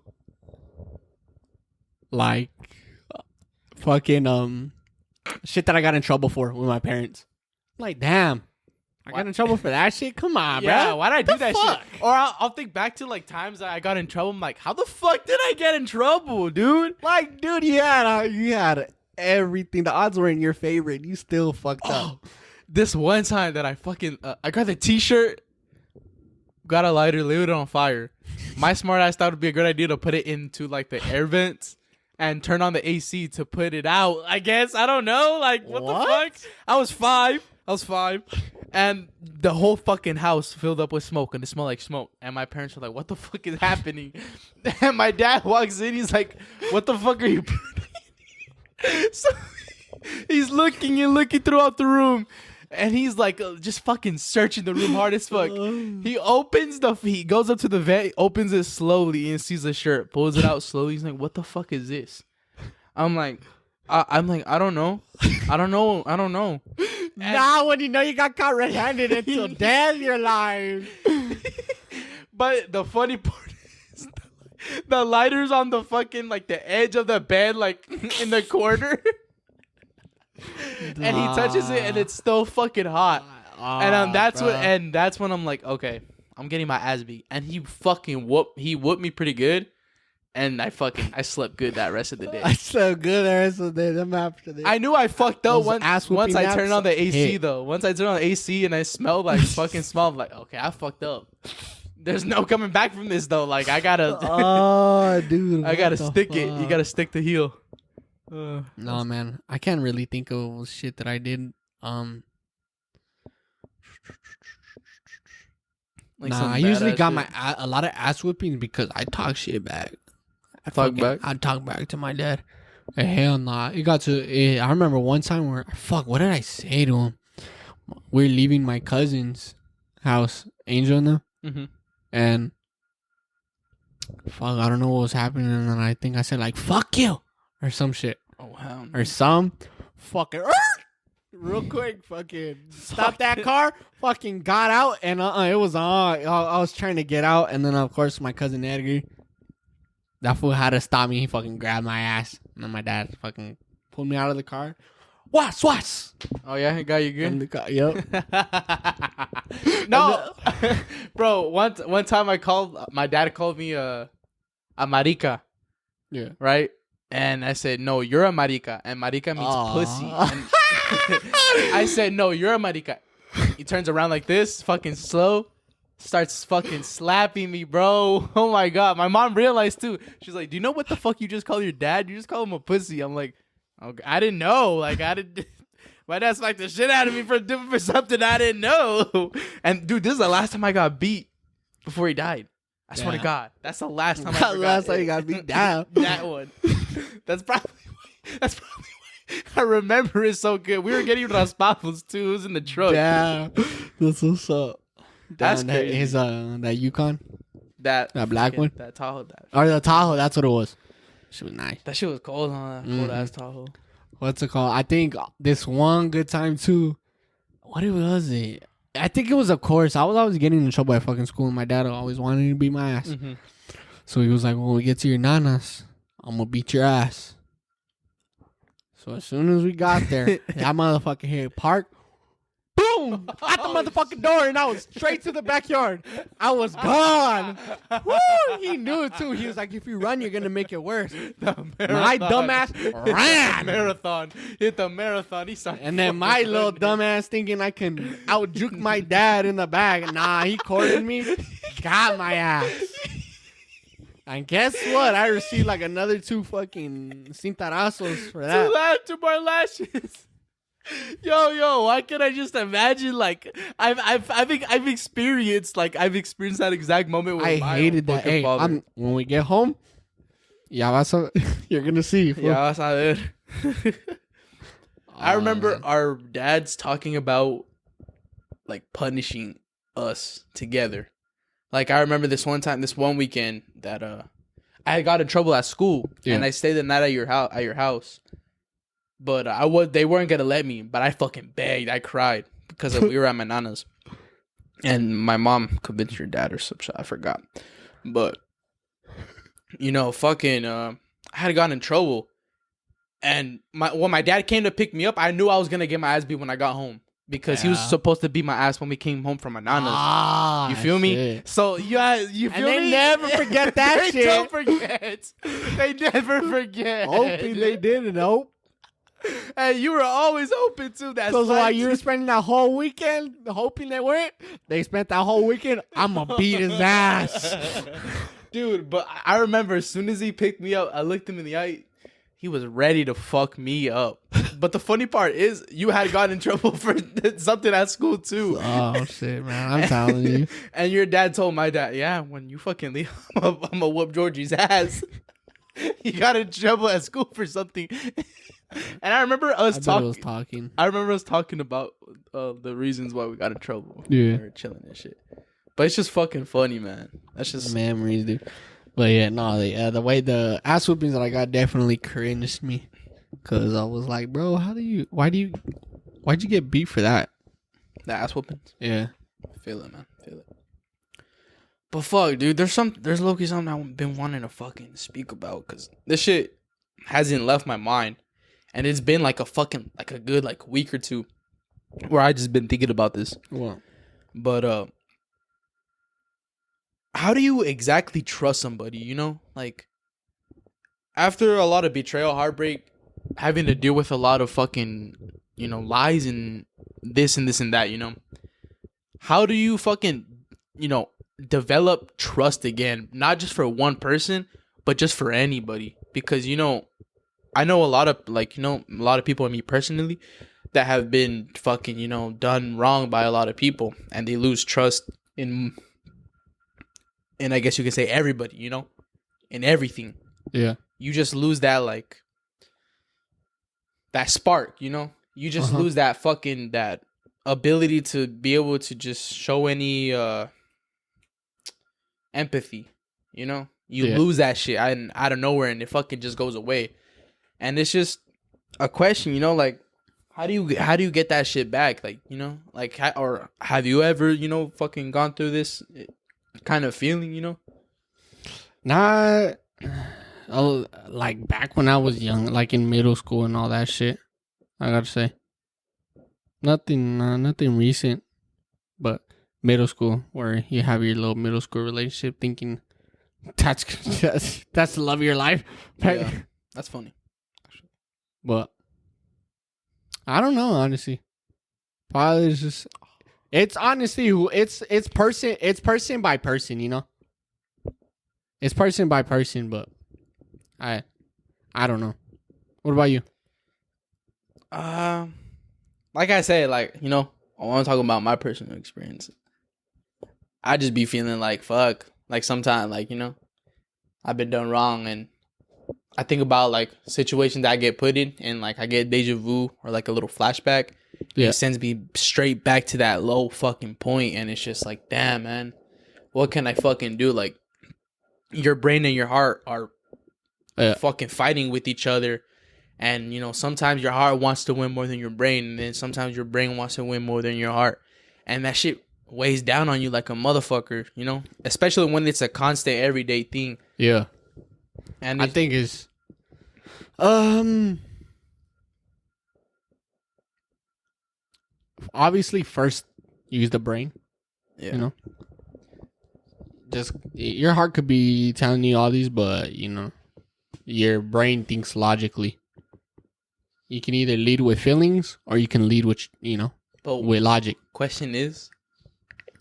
like, fucking, shit that I got in trouble for with my parents. Like, damn. I got in trouble for that shit? Come on,
yeah,
bro.
Why'd I do that shit? Or I'll think back to, like, times that I got in trouble. I'm like, how the fuck did I get in trouble, dude?
Like, dude, you had everything. The odds were in your favor, and you still fucked up.
This one time that I fucking... I got the t-shirt, got a lighter, lit it on fire. My smart ass thought it would be a good idea to put it into, like, the air vents and turn on the AC to put it out, I guess. I don't know. Like, what the fuck? I was five. And the whole fucking house filled up with smoke, and it smelled like smoke. And my parents were like, what the fuck is happening? And my dad walks in. He's like, what the fuck are you putting? So he's looking throughout the room. And he's like, just fucking searching the room hard as fuck. He goes up to the vent, opens it slowly, and sees a shirt, pulls it out slowly. He's like, what the fuck is this? I'm like, I don't know.
Now when you know you got caught red-handed until death, you're lying.
But the funny part is the lighter's on the fucking, like, the edge of the bed, like, in the corner. And he touches it, and it's still fucking hot. And that's when I'm like, okay, I'm getting my ass beat. And he fucking whooped me pretty good. And I slept good that rest of the day.
I slept good the rest of the day. I'm after this.
I knew I fucked up once I turned on the AC, though. Once I turned on the AC and I smelled like fucking smelled like, okay, I fucked up. There's no coming back from this, though. Like, I gotta...
Oh, dude.
I gotta stick it. You gotta stick the heel.
No, man. I can't really think of shit that I did. I usually got a lot of ass whippings because I talk shit back. I talk back to my dad. Hell nah. It got to... I remember one time where... Fuck, what did I say to him? We're leaving my cousin's house, Angel and them.
Mm-hmm.
And... Fuck, I don't know what was happening. And then I think I said, like, fuck you! Or some shit.
Oh, wow.
Or some fucking... Real quick, fucking stopped that car, fucking got out, and it was on. I was trying to get out, and then, of course, my cousin Edgar, that fool had to stop me. He fucking grabbed my ass. And then my dad fucking pulled me out of the car. Was.
Oh yeah, got you good.
In the car. Yep.
No, bro. One time my dad called me a marica.
Yeah.
Right. And I said, no, you're a marica. And marica means pussy. And I said, no, you're a marica. He turns around like this, fucking slow, starts fucking slapping me, bro. Oh my God. My mom realized too. She's like, do you know what the fuck you just call your dad? You just call him a pussy. I'm like, okay, I didn't know. Like, my dad smacked the shit out of me for something I didn't know. And dude, this is the last time I got beat before he died. I swear to God. That's the last time
last time you got beat down.
That one. That's probably why I remember it so good. We were getting raspados too. It was in the truck.
Yeah. That's what's up.
That's crazy.
His that Yukon.
That
black one?
That Tahoe.
Or the Tahoe, that's what it was. She was nice.
That shit was cold on that cold ass Tahoe.
What's it called? I think this one good time too. What was it? I think it was a course. I was always getting in trouble at fucking school, and my dad always wanted to beat my ass. Mm-hmm. So he was like, when we get to your nanas, I'm going to beat your ass. So as soon as we got there, that motherfucker hit park. Boom! At the motherfucking door, and I was straight to the backyard. I was gone. Woo! He knew it too. He was like, if you run, you're going to make it worse. My dumbass ran.
Marathon. Hit the marathon. He started
and then my little dumbass thinking I can out-juke my dad in the back. Nah, he courted me. Got my ass. And guess what? I received like another 2 fucking cintarazos for that.
2 more lashes. Yo, why can't I just imagine? Like, I've experienced that exact moment with
I hated that. Hey, when we get home, you're gonna see.
Ya vas a ver. I remember our dads talking about like punishing us together. Like, I remember this one weekend that I had got in trouble at school, and I stayed the night at your house. But they weren't gonna let me. But I fucking begged. I cried because we were at my nana's, and my mom convinced your dad or some shit. I forgot. But fucking, I had gotten in trouble, and when my dad came to pick me up, I knew I was gonna get my ass beat when I got home. Because he was supposed to beat my ass when we came home from my nana's. You feel me? So, you feel
and
me?
They never forget that shit.
They don't forget. They never forget.
Hoping they didn't, hope.
And you were always open to that.
Because while you were spending that whole weekend hoping they weren't, they spent that whole weekend, I'm going to beat his ass.
Dude, but I remember as soon as he picked me up, I looked him in the eye. He was ready to fuck me up. But the funny part is, you had gotten in trouble for something at school too.
Oh shit, man! I'm telling you.
And your dad told my dad, "Yeah, when you fucking leave, I'm gonna whoop Georgie's ass." He got in trouble at school for something. And I remember us talking. I remember us talking about the reasons why we got in trouble.
Yeah,
we were chilling and shit. But it's just fucking funny, man. That's just
memories, dude. But yeah, no, the way the ass whoopings that I got definitely cringed me, cause I was like, bro, why'd you get beat for that?
The ass whoopings?
Yeah,
feel it, man, feel it. But fuck, dude, there's low-key something I've been wanting to fucking speak about, cause this shit hasn't left my mind, and it's been like a good like week or two, where I just been thinking about this.
Wow.
But how do you exactly trust somebody, Like, after a lot of betrayal, heartbreak, having to deal with a lot of fucking, lies and this and this and that, how do you fucking, develop trust again? Not just for one person, but just for anybody. Because, I know a lot of, a lot of people, and me personally, that have been fucking, done wrong by a lot of people. And they lose trust in I guess you could say everybody, in everything.
Yeah.
You just lose that, that spark, You just lose that that ability to be able to just show any empathy, You lose that shit out of nowhere, and it fucking just goes away. And it's just a question, how do you get that shit back? Or have you ever, fucking gone through this kind of feeling,
Not
like back when I was young, like in middle school and all that shit. I gotta say, nothing recent, but middle school where you have your little middle school relationship, thinking that's the love of your life.
Yeah, that's funny.
But I don't know, honestly. Probably it's just it's honestly it's person by person, you know. It's person by person, but I don't know. What about you?
Like I said, like, you know, I want to talk about my personal experience. I just be feeling like fuck, like sometimes, like, you know, I've been done wrong, and I think about like situations that I get put in, and like I get deja vu or like a little flashback. Yeah. It sends me straight back to that low fucking point, and it's just like, damn, man, what can I fucking do? Like, your brain and your heart are fucking fighting with each other, and you know, sometimes your heart wants to win more than your brain, and then sometimes your brain wants to win more than your heart, and that shit weighs down on you like a motherfucker, you know, especially when it's a constant everyday thing.
Yeah. And I think it's obviously first use the brain. Yeah. You know, just your heart could be telling you all these, but you know, your brain thinks logically. You can either lead with feelings or you can lead with, you know, with logic. Question
is,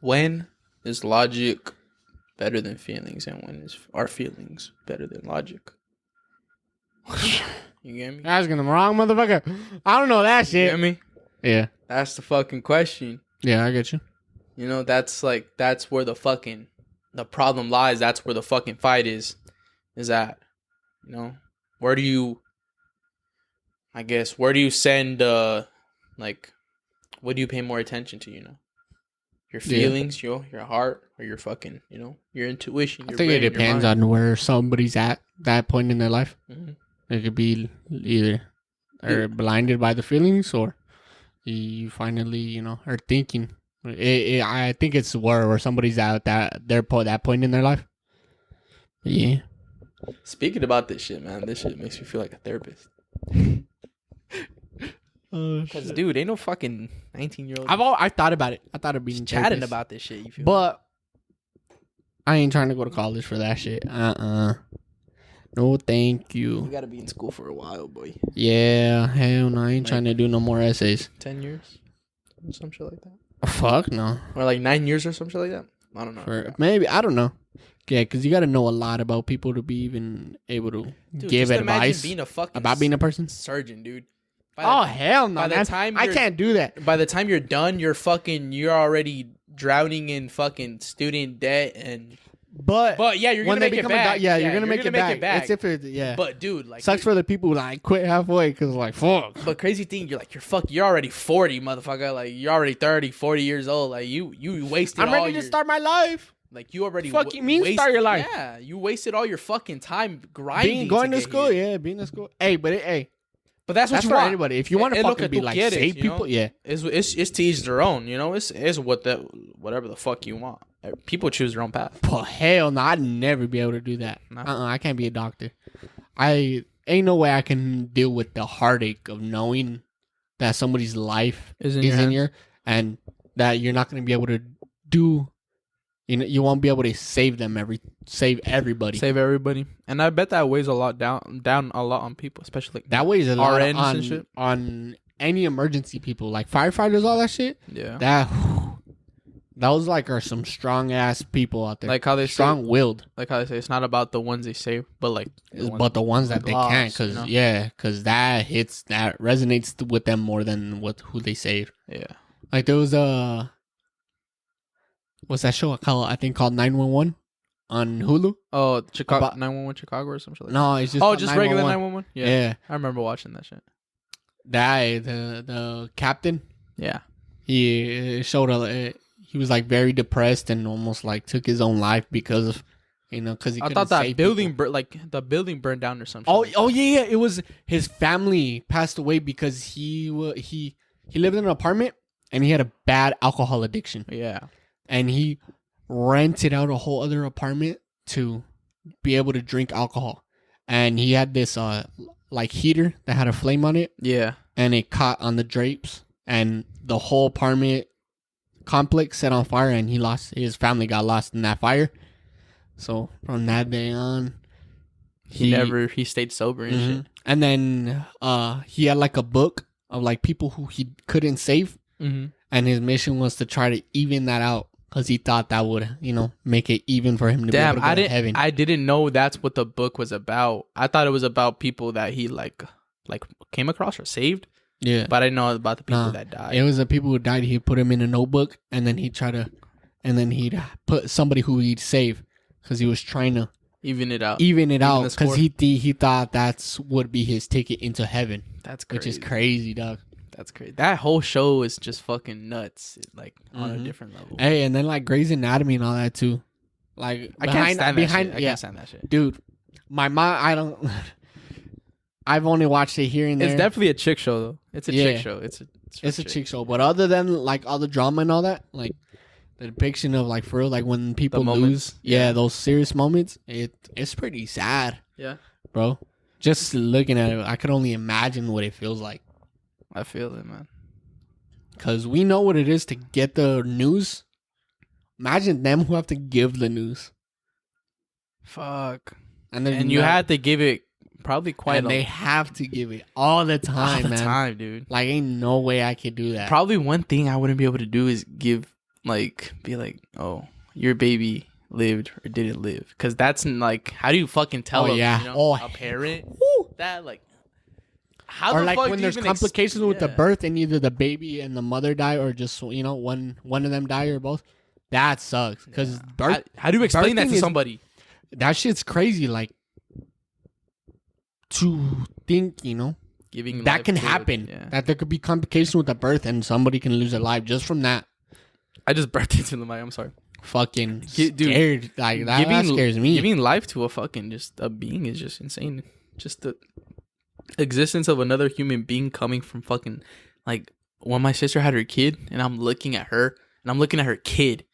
when is logic better than feelings, and when is our feelings better than logic? You get me?
Asking the wrong motherfucker. I don't know that shit.
You get me?
Yeah.
That's the fucking question.
Yeah, I get you.
You know, that's where the problem lies. That's where the fucking fight is at. You know, where do you send, like, what do you pay more attention to, you know? Your feelings, your heart, or your fucking, you know, your intuition.
I think it depends on where somebody's at that point in their life. Mm-hmm. It could be either they're blinded by the feelings, or you finally, you know, are thinking. I think it's where somebody's at that point in their life. Yeah.
Speaking about this shit, man, this shit makes me feel like a therapist. Because, dude, ain't no fucking 19-year-old.
I thought about it. I thought of being
chatting about this shit. You feel
but I ain't trying to go to college for that shit. No, thank you.
You gotta be in school for a while, boy.
Yeah, hell no. I ain't trying to do no more essays.
10 years? Some shit like that.
Fuck no.
Or like 9 years or some shit like that? I don't know.
Maybe, I don't know. Yeah, because you got to know a lot about people to be even able to give advice being about being a person.
Surgeon, dude.
Hell no, man. I can't do that.
By the time you're done, you're already drowning in fucking student debt and... But yeah, you're gonna make it back.
You're gonna make it back. It's if it,
But dude, like,
sucks for the people who like quit halfway because like fuck.
But crazy thing, you're already 40, motherfucker. Like, you're already 30, 40 years old. Like, you wasted.
I'm ready to start my life.
Like, you already
fucking start your life.
Yeah, you wasted all your fucking time grinding.
Going to school, being to school.
But that's what you want.
Anybody. If you want to fucking be like save people,
it's to each their own. You know, it's whatever the fuck you want. People choose their own path.
Oh, hell no, I'd never be able to do that. No. I can't be a doctor. I ain't no way I can deal with the heartache of knowing that somebody's life is in your and that you're not going to be able to do. You know, you won't be able to save everybody.
Save everybody, and I bet that weighs a lot down a lot on people, especially like
that weighs a lot on any emergency people, like firefighters, all that shit.
Yeah,
those like are some strong ass people out there.
Like how they
strong willed.
Like how they say it's not about the ones they save, but like
the ones that they can't, because because that resonates with them more than who they save.
Yeah,
like there was what's that show I think called 911 on Hulu?
Oh, Chicago 911 Chicago or something like that.
No, it's just
just regular 911. Yeah, I remember watching that shit.
The captain.
Yeah,
he showed he was like very depressed and almost like took his own life because of because he. I thought that
building the building burned down or something.
Oh yeah, it was his family passed away because he lived in an apartment and he had a bad alcohol addiction.
Yeah.
And he rented out a whole other apartment to be able to drink alcohol. and he had this like heater that had a flame on it.
Yeah.
And it caught on the drapes, and the whole apartment complex set on fire, and his family got lost in that fire. So from that day on,
he stayed sober and shit.
And then he had like a book of like people who he couldn't save, and his mission was to try to even that out, because he thought that would, make it even for him to be able to go to heaven.
I didn't know that's what the book was about. I thought it was about people that he like came across or saved.
Yeah,
but I didn't know about the people that died.
It was the people who died. He put them in a notebook, and then he'd put somebody who he'd save, because he was trying to
even it out,
because he thought that's would be his ticket into heaven.
That's crazy.
Which is crazy, dog.
That's crazy. That whole show is just fucking nuts, like on a different level.
Hey, and then like Grey's Anatomy and all that too. Like
I can't stand that shit,
dude. My mom, I've only watched it here and there.
It's definitely a chick show, though. It's a chick show. It's
a chick show. But other than like all the drama and all that, like the depiction of like for real, like when people lose, those serious moments, it's pretty sad.
Yeah,
bro. Just looking at it, I could only imagine what it feels like.
I feel it, man.
Because we know what it is to get the news. Imagine them who have to give the news.
Fuck. And you had to give it probably quite.
And they have to give it all the time, man. All the
time, dude.
Like, ain't no way I could do that.
Probably one thing I wouldn't be able to do is be like, oh, your baby lived or didn't live. Because that's like, how do you fucking tell a parent that, like, how
or
the
like
fuck
when there's complications with the birth and either the baby and the mother die or just one of them die or both. That sucks. Because
how do you explain that to somebody?
That shit's crazy. Like, to think,
giving
that can happen. That there could be complications with the birth and somebody can lose their life just from that.
I just birthed into the mic. I'm sorry.
Fucking scared. Like that scares me.
Giving life to a being is just insane. Just the existence of another human being coming from fucking, like, when my sister had her kid and I'm looking at her and I'm looking at her kid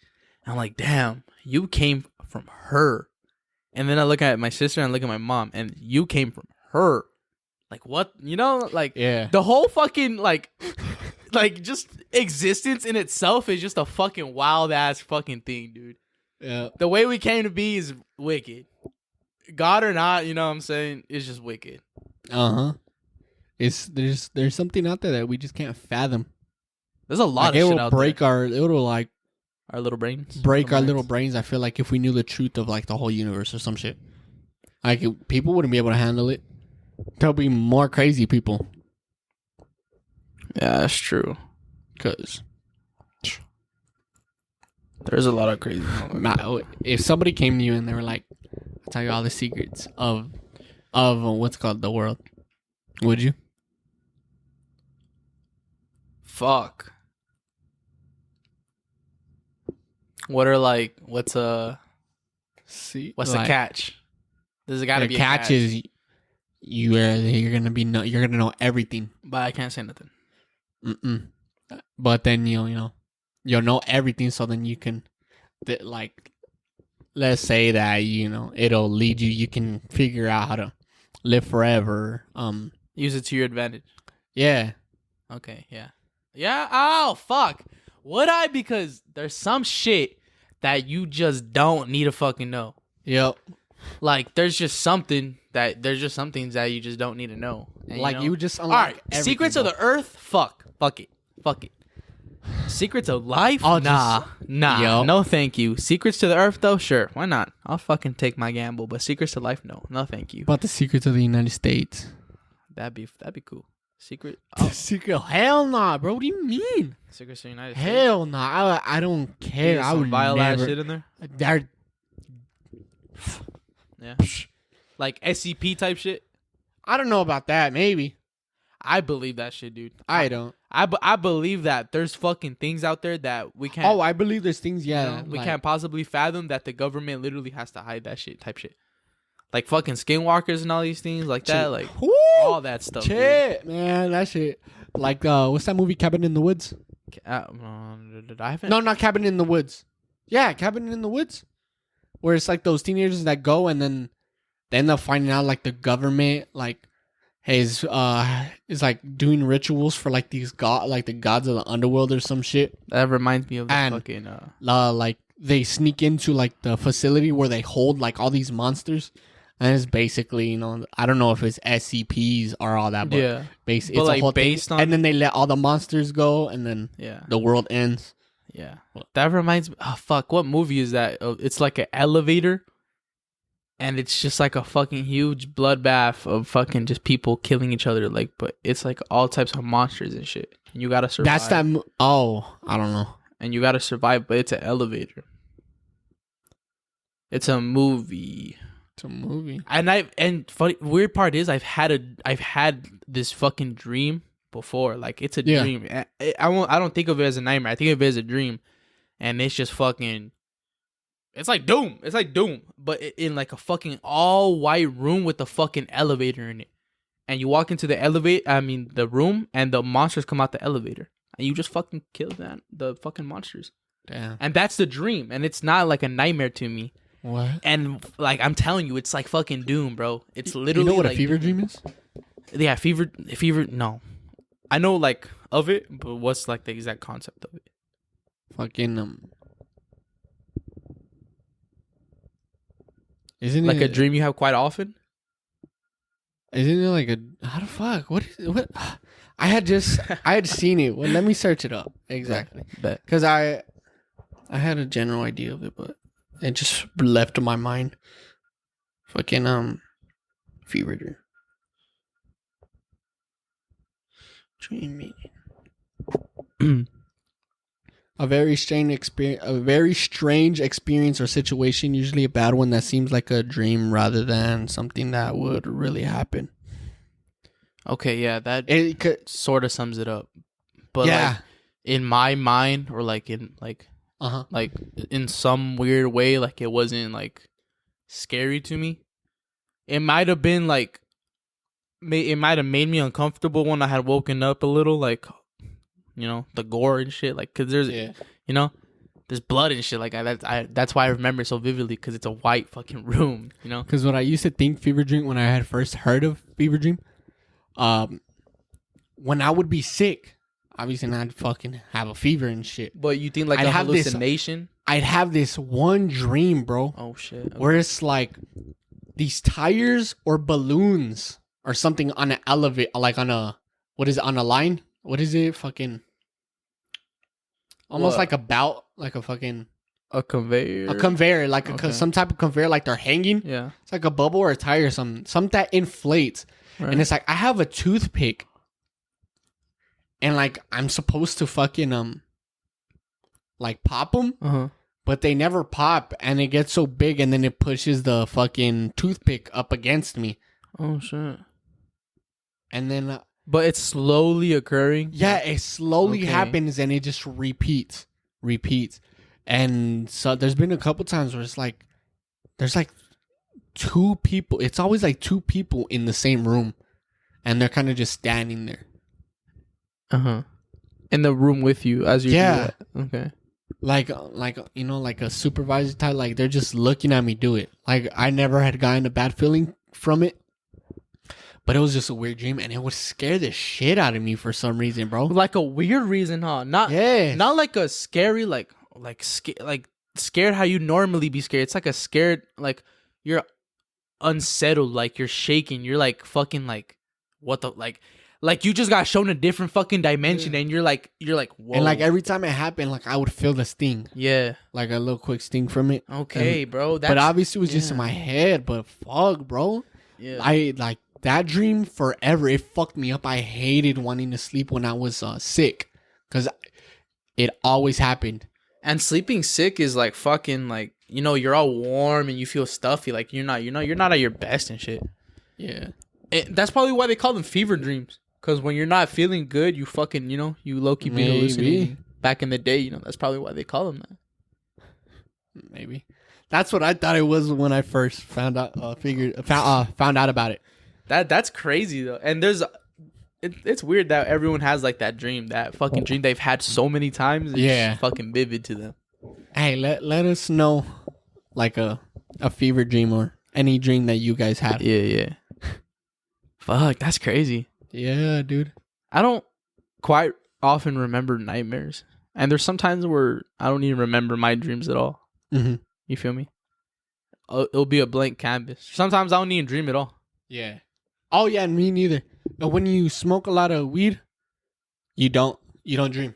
and I'm like, damn, you came from her. And then I look at my sister and I look at my mom and you came from her. Like, what? The whole fucking like just existence in itself is just a fucking wild ass fucking thing, dude.
Yeah.
The way we came to be is wicked. God or not, you know what I'm saying? It's just wicked.
There's something out there that we just can't fathom.
There's a lot of shit out there.
It will like
our little brains.
Break our little brains. I feel like if we knew the truth of like the whole universe or some shit, like people wouldn't be able to handle it. There'll be more crazy people.
Yeah, that's true.
Cause
there's a lot of crazy people.
If somebody came to you and they were like, "I'll tell you all the secrets of what's called the world," would you?
Fuck. What's the catch? There's gotta be a catch.
The catch is you're gonna know everything,
but I can't say nothing.
But then you'll know everything, so then you can, like, let's say that it'll lead you. You can figure out how to live forever.
Use it to your advantage.
Yeah.
Okay. Yeah. Yeah. Oh fuck. Would I? Because there's some shit that you just don't need to fucking know.
Yep.
Like there's just some things that you just don't need to know. And,
like you just unlock.
All right. Secrets of the earth. Fuck it. Secrets of life? Nah. Yo. No, thank you. Secrets to the earth, though? Sure. Why not? I'll fucking take my gamble. But secrets to life? No, thank you.
But the secrets of the United States?
That'd be cool. Secret?
Oh. Secret? Hell nah, bro. What do you mean?
Secrets of the United States?
Hell nah. I don't care. I would
vile
never.
Ass shit in there? Yeah. Like SCP type shit?
I don't know about that. Maybe.
I believe that shit, dude.
I don't.
I believe that there's fucking things out there that we can't.
Oh, I believe there's things. Yeah,
we can't possibly fathom that the government literally has to hide that shit. Type shit, like fucking skinwalkers and all these things like that. Like all that stuff.
Shit, man, that shit. Like, what's that movie? Cabin in the Woods.
I haven't.
No, not Cabin in the Woods. Yeah, Cabin in the Woods, where it's like those teenagers that go and then they end up finding out like the government like is like doing rituals for like these the gods of the underworld or some shit.
That reminds me of the fucking
like they sneak into like the facility where they hold like all these monsters, and it's basically, you know, I don't know if it's SCPs or all that, but
yeah,
it's
like
a whole
based
thing.
on,
and then they let all the monsters go, and then the world ends.
Yeah, that reminds me. Oh fuck, what movie is that? It's like an elevator. And it's just like a fucking huge bloodbath of fucking just people killing each other. Like, but it's like all types of monsters and shit. And you gotta survive.
That's that. I don't know.
And you gotta survive, but it's an elevator. It's a movie.
It's a movie.
And funny weird part is I've had this fucking dream before. Like, it's a dream. I don't think of it as a nightmare. I think of it as a dream, and it's just fucking. It's like Doom. It's like Doom, but in like a fucking all white room with a fucking elevator in it. And you walk into the room, and the monsters come out the elevator, and you just fucking kill the fucking monsters.
Damn.
And that's the dream, and it's not like a nightmare to me.
What?
And like I'm telling you, it's like fucking Doom, bro. It's literally.
You know what
like
a fever dream is?
Yeah, fever. No, I know like of it, but what's like the exact concept of it?
Fucking Isn't
like
it
a dream you have quite often?
Isn't it like how the fuck? What? I had seen it. Well, let me search it up exactly. Because I had a general idea of it, but it just left my mind. Fucking fever dream meeting. A very strange experience or situation, usually a bad one that seems like a dream rather than something that would really happen.
Okay, yeah, that sort of sums it up. But like, in my mind, or like in like in some weird way, like it wasn't like scary to me. It might have been like, it might have made me uncomfortable when I had woken up a little, like. You know, the gore and shit, like, cause there's, you know, there's blood and shit, like that's why I remember it so vividly, cause it's a white fucking room, you know.
Cause what I used to think fever dream when I had first heard of fever dream, when I would be sick, obviously I'd fucking have a fever and shit.
But you think like a hallucination?
I'd have this one dream, bro.
Oh shit. Okay.
Where it's like these tires or balloons or something on an elevator, like on a line? What is it? Fucking. Almost like a fucking...
A conveyor.
A conveyor, like some type of conveyor, like they're hanging.
Yeah.
It's like a bubble or a tire or something that inflates. Right. And it's like, I have a toothpick. And like, I'm supposed to fucking, like pop them. But they never pop, and it gets so big, and then it pushes the fucking toothpick up against me.
Oh, shit.
And then...
But it's slowly occurring?
Yeah, it slowly happens, and it just repeats. And so there's been a couple times where it's like, there's like two people. It's always like two people in the same room, and they're kind of just standing there.
In the room with you as you do that. Okay.
Like you know, like a supervisor type. Like they're just looking at me do it. Like I never had gotten a bad feeling from it. But it was just a weird dream, and it would scare the shit out of me for some reason, bro.
Like a weird reason, huh? Not like a scary, like scared how you normally be scared. It's like a scared, like you're unsettled, like you're shaking. You're like fucking like, what the, like you just got shown a different fucking dimension, and you're like, whoa.
And like every time it happened, like I would feel the sting.
Yeah.
Like a little quick sting from it.
Okay, bro.
But obviously it was just in my head, but fuck, bro.
Yeah.
I like... That dream forever, it fucked me up. I hated wanting to sleep when I was sick, because it always happened.
And sleeping sick is like fucking like, you know, you're all warm and you feel stuffy, like you're not at your best and shit.
Yeah,
that's probably why they call them fever dreams, because when you're not feeling good, you fucking, you know, you low key be hallucinating. Back in the day, you know, that's probably why they call them that.
Maybe that's what I thought it was when I first found out about it.
That's crazy though, and it's weird that everyone has like that dream, that fucking dream they've had so many times. It's fucking vivid to them.
Hey, let us know like a fever dream or any dream that you guys have.
Yeah. Fuck, that's crazy.
Yeah, dude.
I don't quite often remember nightmares. And there's sometimes where I don't even remember my dreams at all.
Mm-hmm.
You feel me? It'll be a blank canvas. Sometimes I don't even dream at all.
Yeah. Oh, yeah, me neither. But when you smoke a lot of weed, you don't dream.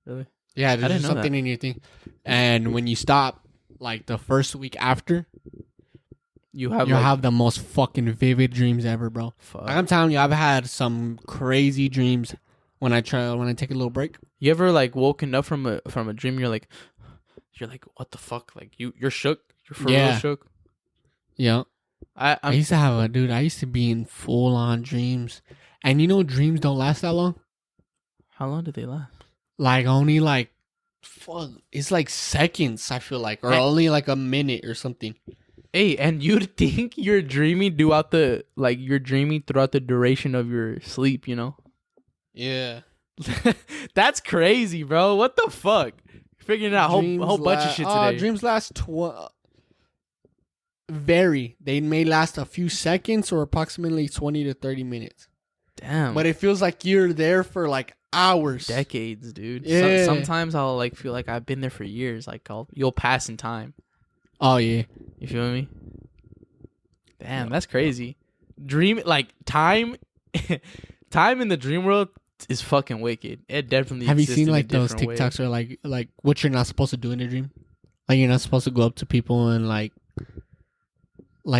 Really?
Yeah, there's just something in your thing. And when you stop, like the first week after, you have the most fucking vivid dreams ever, bro.
Fuck.
Like I'm telling you, I've had some crazy dreams when I take a little break.
You ever like woken up from a dream? You're like, what the fuck? Like you're shook. You're for real shook.
Yeah. I used to be in full on dreams, and dreams don't last that long.
How long did they last?
Like only like, fuck, it's like seconds. I feel like, or only like a minute or something.
Hey, and you'd think you're dreaming throughout the duration of your sleep,
Yeah.
That's crazy, bro. What the fuck? Figuring out a whole bunch of shit today.
Dreams last vary. They may last a few seconds or approximately 20 to 30 minutes.
Damn.
But it feels like you're there for like hours.
Decades, dude.
Yeah.
Sometimes I'll like feel like I've been there for years. Like you'll pass in time.
Oh yeah.
You feel me? Damn, that's crazy. Dream like time time in the dream world is fucking wicked. It definitely
have you seen like
those
TikToks or like what you're not supposed to do in a dream? Like you're not supposed to go up to people and like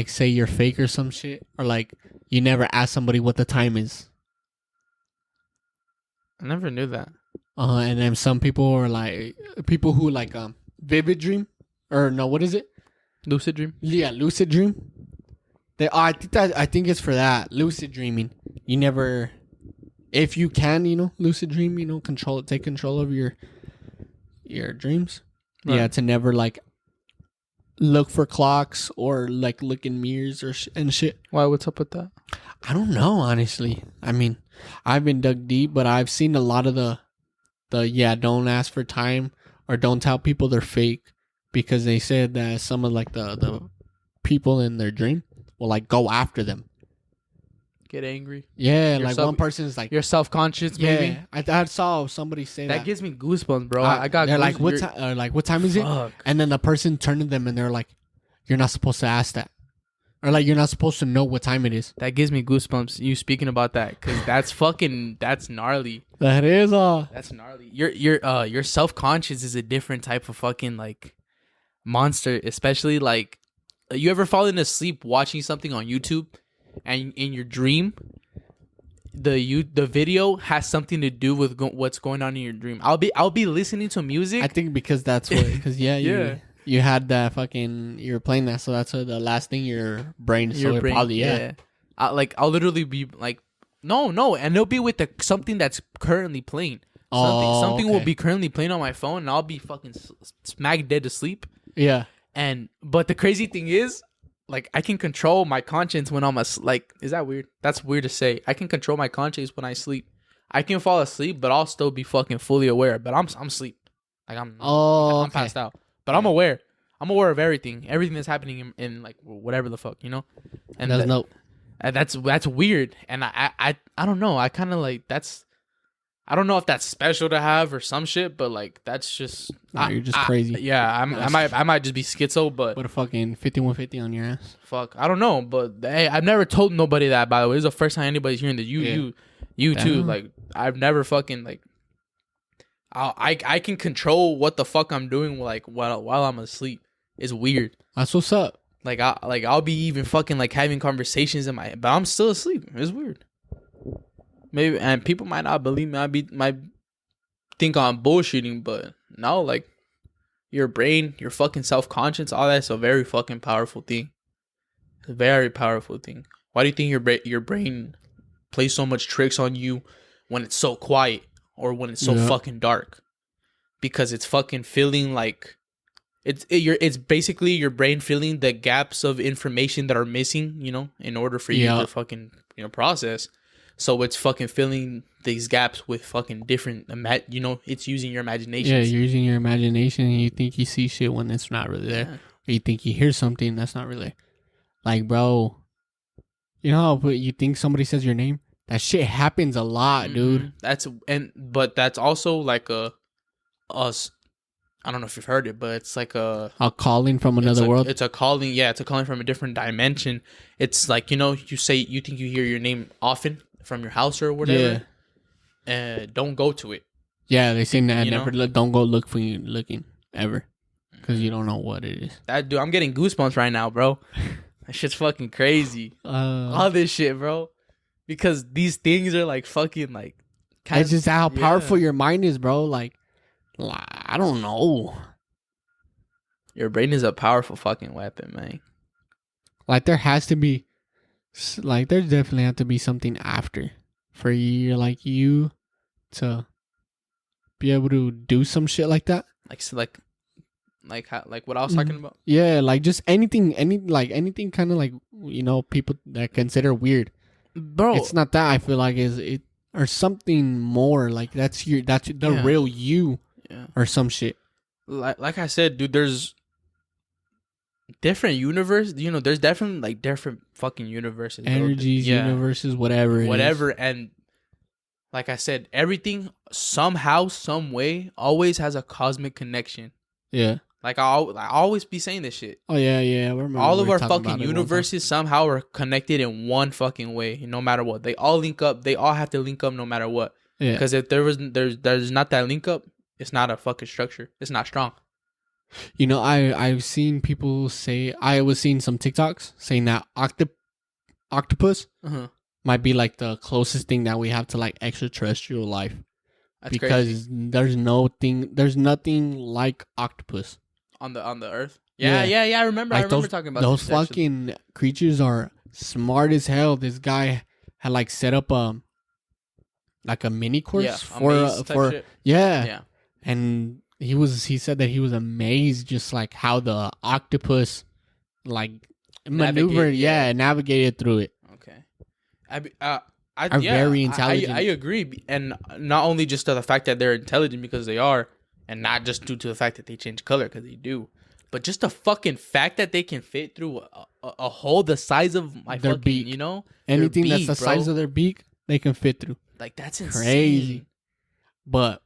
say you're fake or some shit, or like you never ask somebody what the time is.
I never knew that.
And then some people are like people who like vivid dream, or no, what is it?
Lucid dream.
Yeah, lucid dream. I think it's for that lucid dreaming. You never, if you can, lucid dream. Take control of your dreams. Right. Yeah, to never like look for clocks or like look in mirrors and shit.
Why? What's up with that?
I don't know, honestly. I mean, I've been dug deep, but I've seen a lot of the don't ask for time or don't tell people they're fake, because they said that some of like the people in their dream will like go after them.
Get angry.
Yeah, like one person's like,
you're self-conscious.
Yeah,
maybe.
I saw somebody say that.
That gives me goosebumps, bro. I got.
They're like, what time is it? And then the person turned to them and they're like, you're not supposed to ask that, or like you're not supposed to know what time it is.
That gives me goosebumps. You speaking about that, because that's gnarly.
That is
That's gnarly. Your self-conscious is a different type of fucking like monster, especially like you ever fallen asleep watching something on YouTube, and in your dream, the video has something to do with what's going on in your dream. I'll be listening to music.
I think because that's what, because you had that fucking, you were playing that, so that's the last thing your brain. Probably
I'll literally be like, no, and it'll be with something that's currently playing. Something will be currently playing on my phone, and I'll be fucking smack dead to sleep.
Yeah.
But the crazy thing is, like, I can control my conscience when I'm like, is that weird? That's weird to say. I can control my conscience when I sleep. I can fall asleep, but I'll still be fucking fully aware. But I'm asleep. Like I'm passed out. But I'm aware. I'm aware of everything that's happening in like whatever the fuck, And that's weird. And I don't know. I kind of like I don't know if that's special to have or some shit, but like that's just
you're just crazy.
Yeah, I might just be schizo, but
put a fucking 5150 on your ass.
Fuck, I don't know, but hey, I've never told nobody that. By the way, this is the first time anybody's hearing that. You too. Like I've never fucking like. I can control what the fuck I'm doing like while I'm asleep. It's weird.
That's what's up.
Like I'll be even fucking like having conversations in my head, but I'm still asleep. It's weird. Maybe, and people might not believe me. Might think I'm bullshitting, but no, like your brain, your fucking self-conscious, all that's a very fucking powerful thing. It's a very powerful thing. Why do you think your brain plays so much tricks on you when it's so quiet or when it's so fucking dark? Because it's fucking feeling like it's basically your brain filling the gaps of information that are missing, in order for you to fucking process. So it's fucking filling these gaps with fucking different, it's using your imagination.
Yeah, you're using your imagination, and you think you see shit when it's not really there. Or you think you hear something that's not really. Like, bro, you know how you think somebody says your name? That shit happens a lot, dude.
But that's also like us. I don't know if you've heard it, but it's like a
calling from another world.
It's a calling. Yeah, it's a calling from a different dimension. It's like, you know, you think you hear your name often from your house or whatever. Yeah. Don't go to it.
Yeah, they say that don't go looking ever, because you don't know what it is.
Dude, I'm getting goosebumps right now, bro. That shit's fucking crazy. All this shit, bro, because these things are like fucking like.
It's just how powerful your mind is, bro. Like, I don't know.
Your brain is a powerful fucking weapon, man.
Like, there has to be, like, there definitely have to be something after for you, like, you to be able to do some shit like that. Like
what I was talking about.
Yeah, like just anything kind of like, you know, people that consider weird, bro. It's not that. I feel like it or something more. Like that's the real you. Yeah. Or some shit.
Like I said, dude, there's different universes. You know, there's definitely like different fucking universes.
Energies, universes, whatever.
And like I said, everything somehow, some way, always has a cosmic connection. Yeah. Like I always be saying this shit.
Oh yeah.
All of our fucking universes somehow are connected in one fucking way, no matter what. They all link up. They all have to link up no matter what. Yeah. Because if there's not that link up, it's not a fucking structure. It's not strong.
You know, I've seen people say, I was seeing some TikToks saying that octopus might be like the closest thing that we have to like extraterrestrial life. That's because crazy. There's nothing like octopus
on the Earth. Yeah. I remember. Like I remember talking about
those fucking creatures are smart as hell. This guy had like set up like a mini course for yeah. And he said that he was amazed just like how the octopus like navigated through it.
Okay. Are very intelligent. I agree. And not only just to the fact that they're intelligent because they are, and not just due to the fact that they change color because they do, but just the fucking fact that they can fit through a hole the size of their fucking beak. You know?
Anything that's the size of their beak, they can fit through.
Like, that's insane.
Crazy. But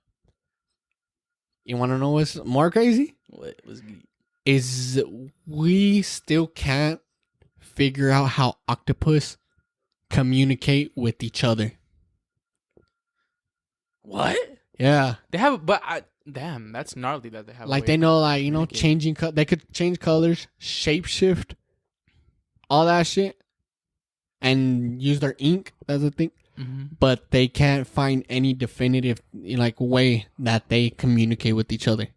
you want to know what's more crazy?
What was
is we still can't figure out how octopus communicate with each other.
What?
Yeah.
They have, but damn, that's gnarly that they have.
Like they know, like, you know, changing they could change colors, shapeshift, all that shit, and use their ink. That's the thing. Mm-hmm. But they can't find any definitive like way that they communicate with each other.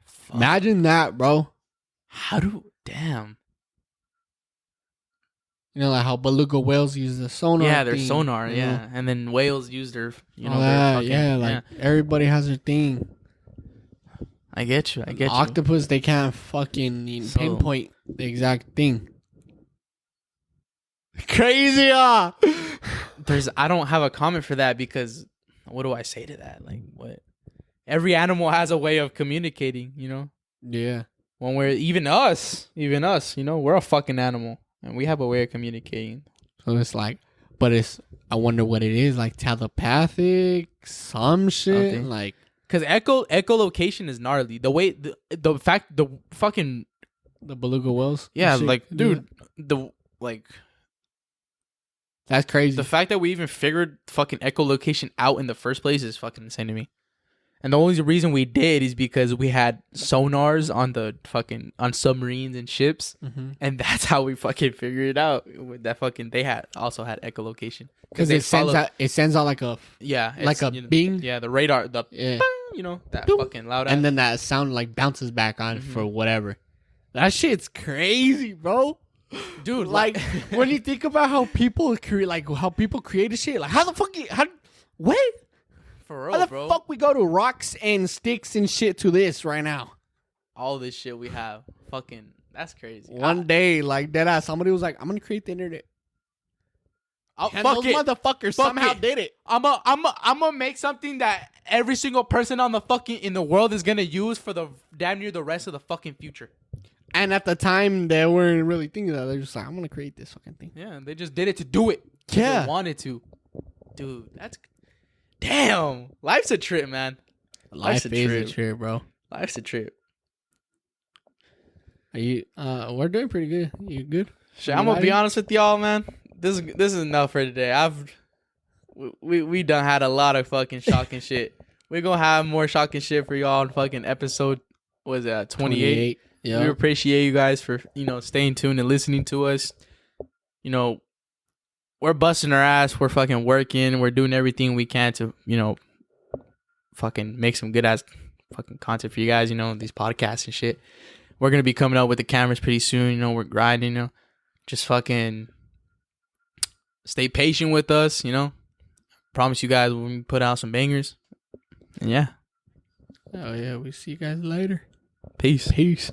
Fuck. Imagine that, bro.
Damn.
You know, like how beluga whales use the sonar.
Yeah, their sonar, yeah. And then whales use their,
everybody has their thing.
I get you.
Octopus, they can't fucking pinpoint the exact thing. Crazy,
I don't have a comment for that because what do I say to that? Like, what? Every animal has a way of communicating, you know?
Yeah.
When we're, even us, you know, we're a fucking animal. And we have a way of communicating.
So it's like, I wonder what it is, like telepathic, some shit. Something. Like,
because echolocation is gnarly. The way, the
beluga whales?
Yeah, like, dude,
that's crazy.
The fact that we even figured fucking echolocation out in the first place is fucking insane to me. And the only reason we did is because we had sonars on submarines and ships, and that's how we fucking figured it out. That fucking they also had echolocation
because it sends out like a bing.
Yeah, the radar, that boom, fucking loud,
and then that sound like bounces back on for whatever. That shit's crazy, bro. Dude, like when you think about how people create shit, like how the fuck what?
For real,
how the fuck we go to rocks and sticks and shit to this right now?
All this shit we have, fucking, that's crazy.
One day, like deadass, somebody was like, "I'm gonna create the internet."
And those motherfuckers somehow did it. I'm gonna make something that every single person in the world is gonna use for the damn near the rest of the fucking future.
And at the time, they weren't really thinking that. They're just like, I'm gonna create this fucking thing.
Yeah, they just did it to do it.
Yeah,
they wanted to. Dude, that's damn. Life's a trip, man.
Life is a trip, bro.
Life's a trip.
Are you? We're doing pretty good. You good?
Shit, I'm gonna be honest with y'all, man. This is enough for today. We done had a lot of fucking shocking shit. We're gonna have more shocking shit for y'all in fucking episode. Was that 28? Yeah. We appreciate you guys for staying tuned and listening to us. We're busting our ass. We're fucking working. We're doing everything we can to fucking make some good ass fucking content for you guys. These podcasts and shit. We're gonna be coming up with the cameras pretty soon. We're grinding. Just fucking stay patient with us. Promise you guys when we put out some bangers. And yeah.
Oh yeah, we see you guys later.
Peace.
Peace.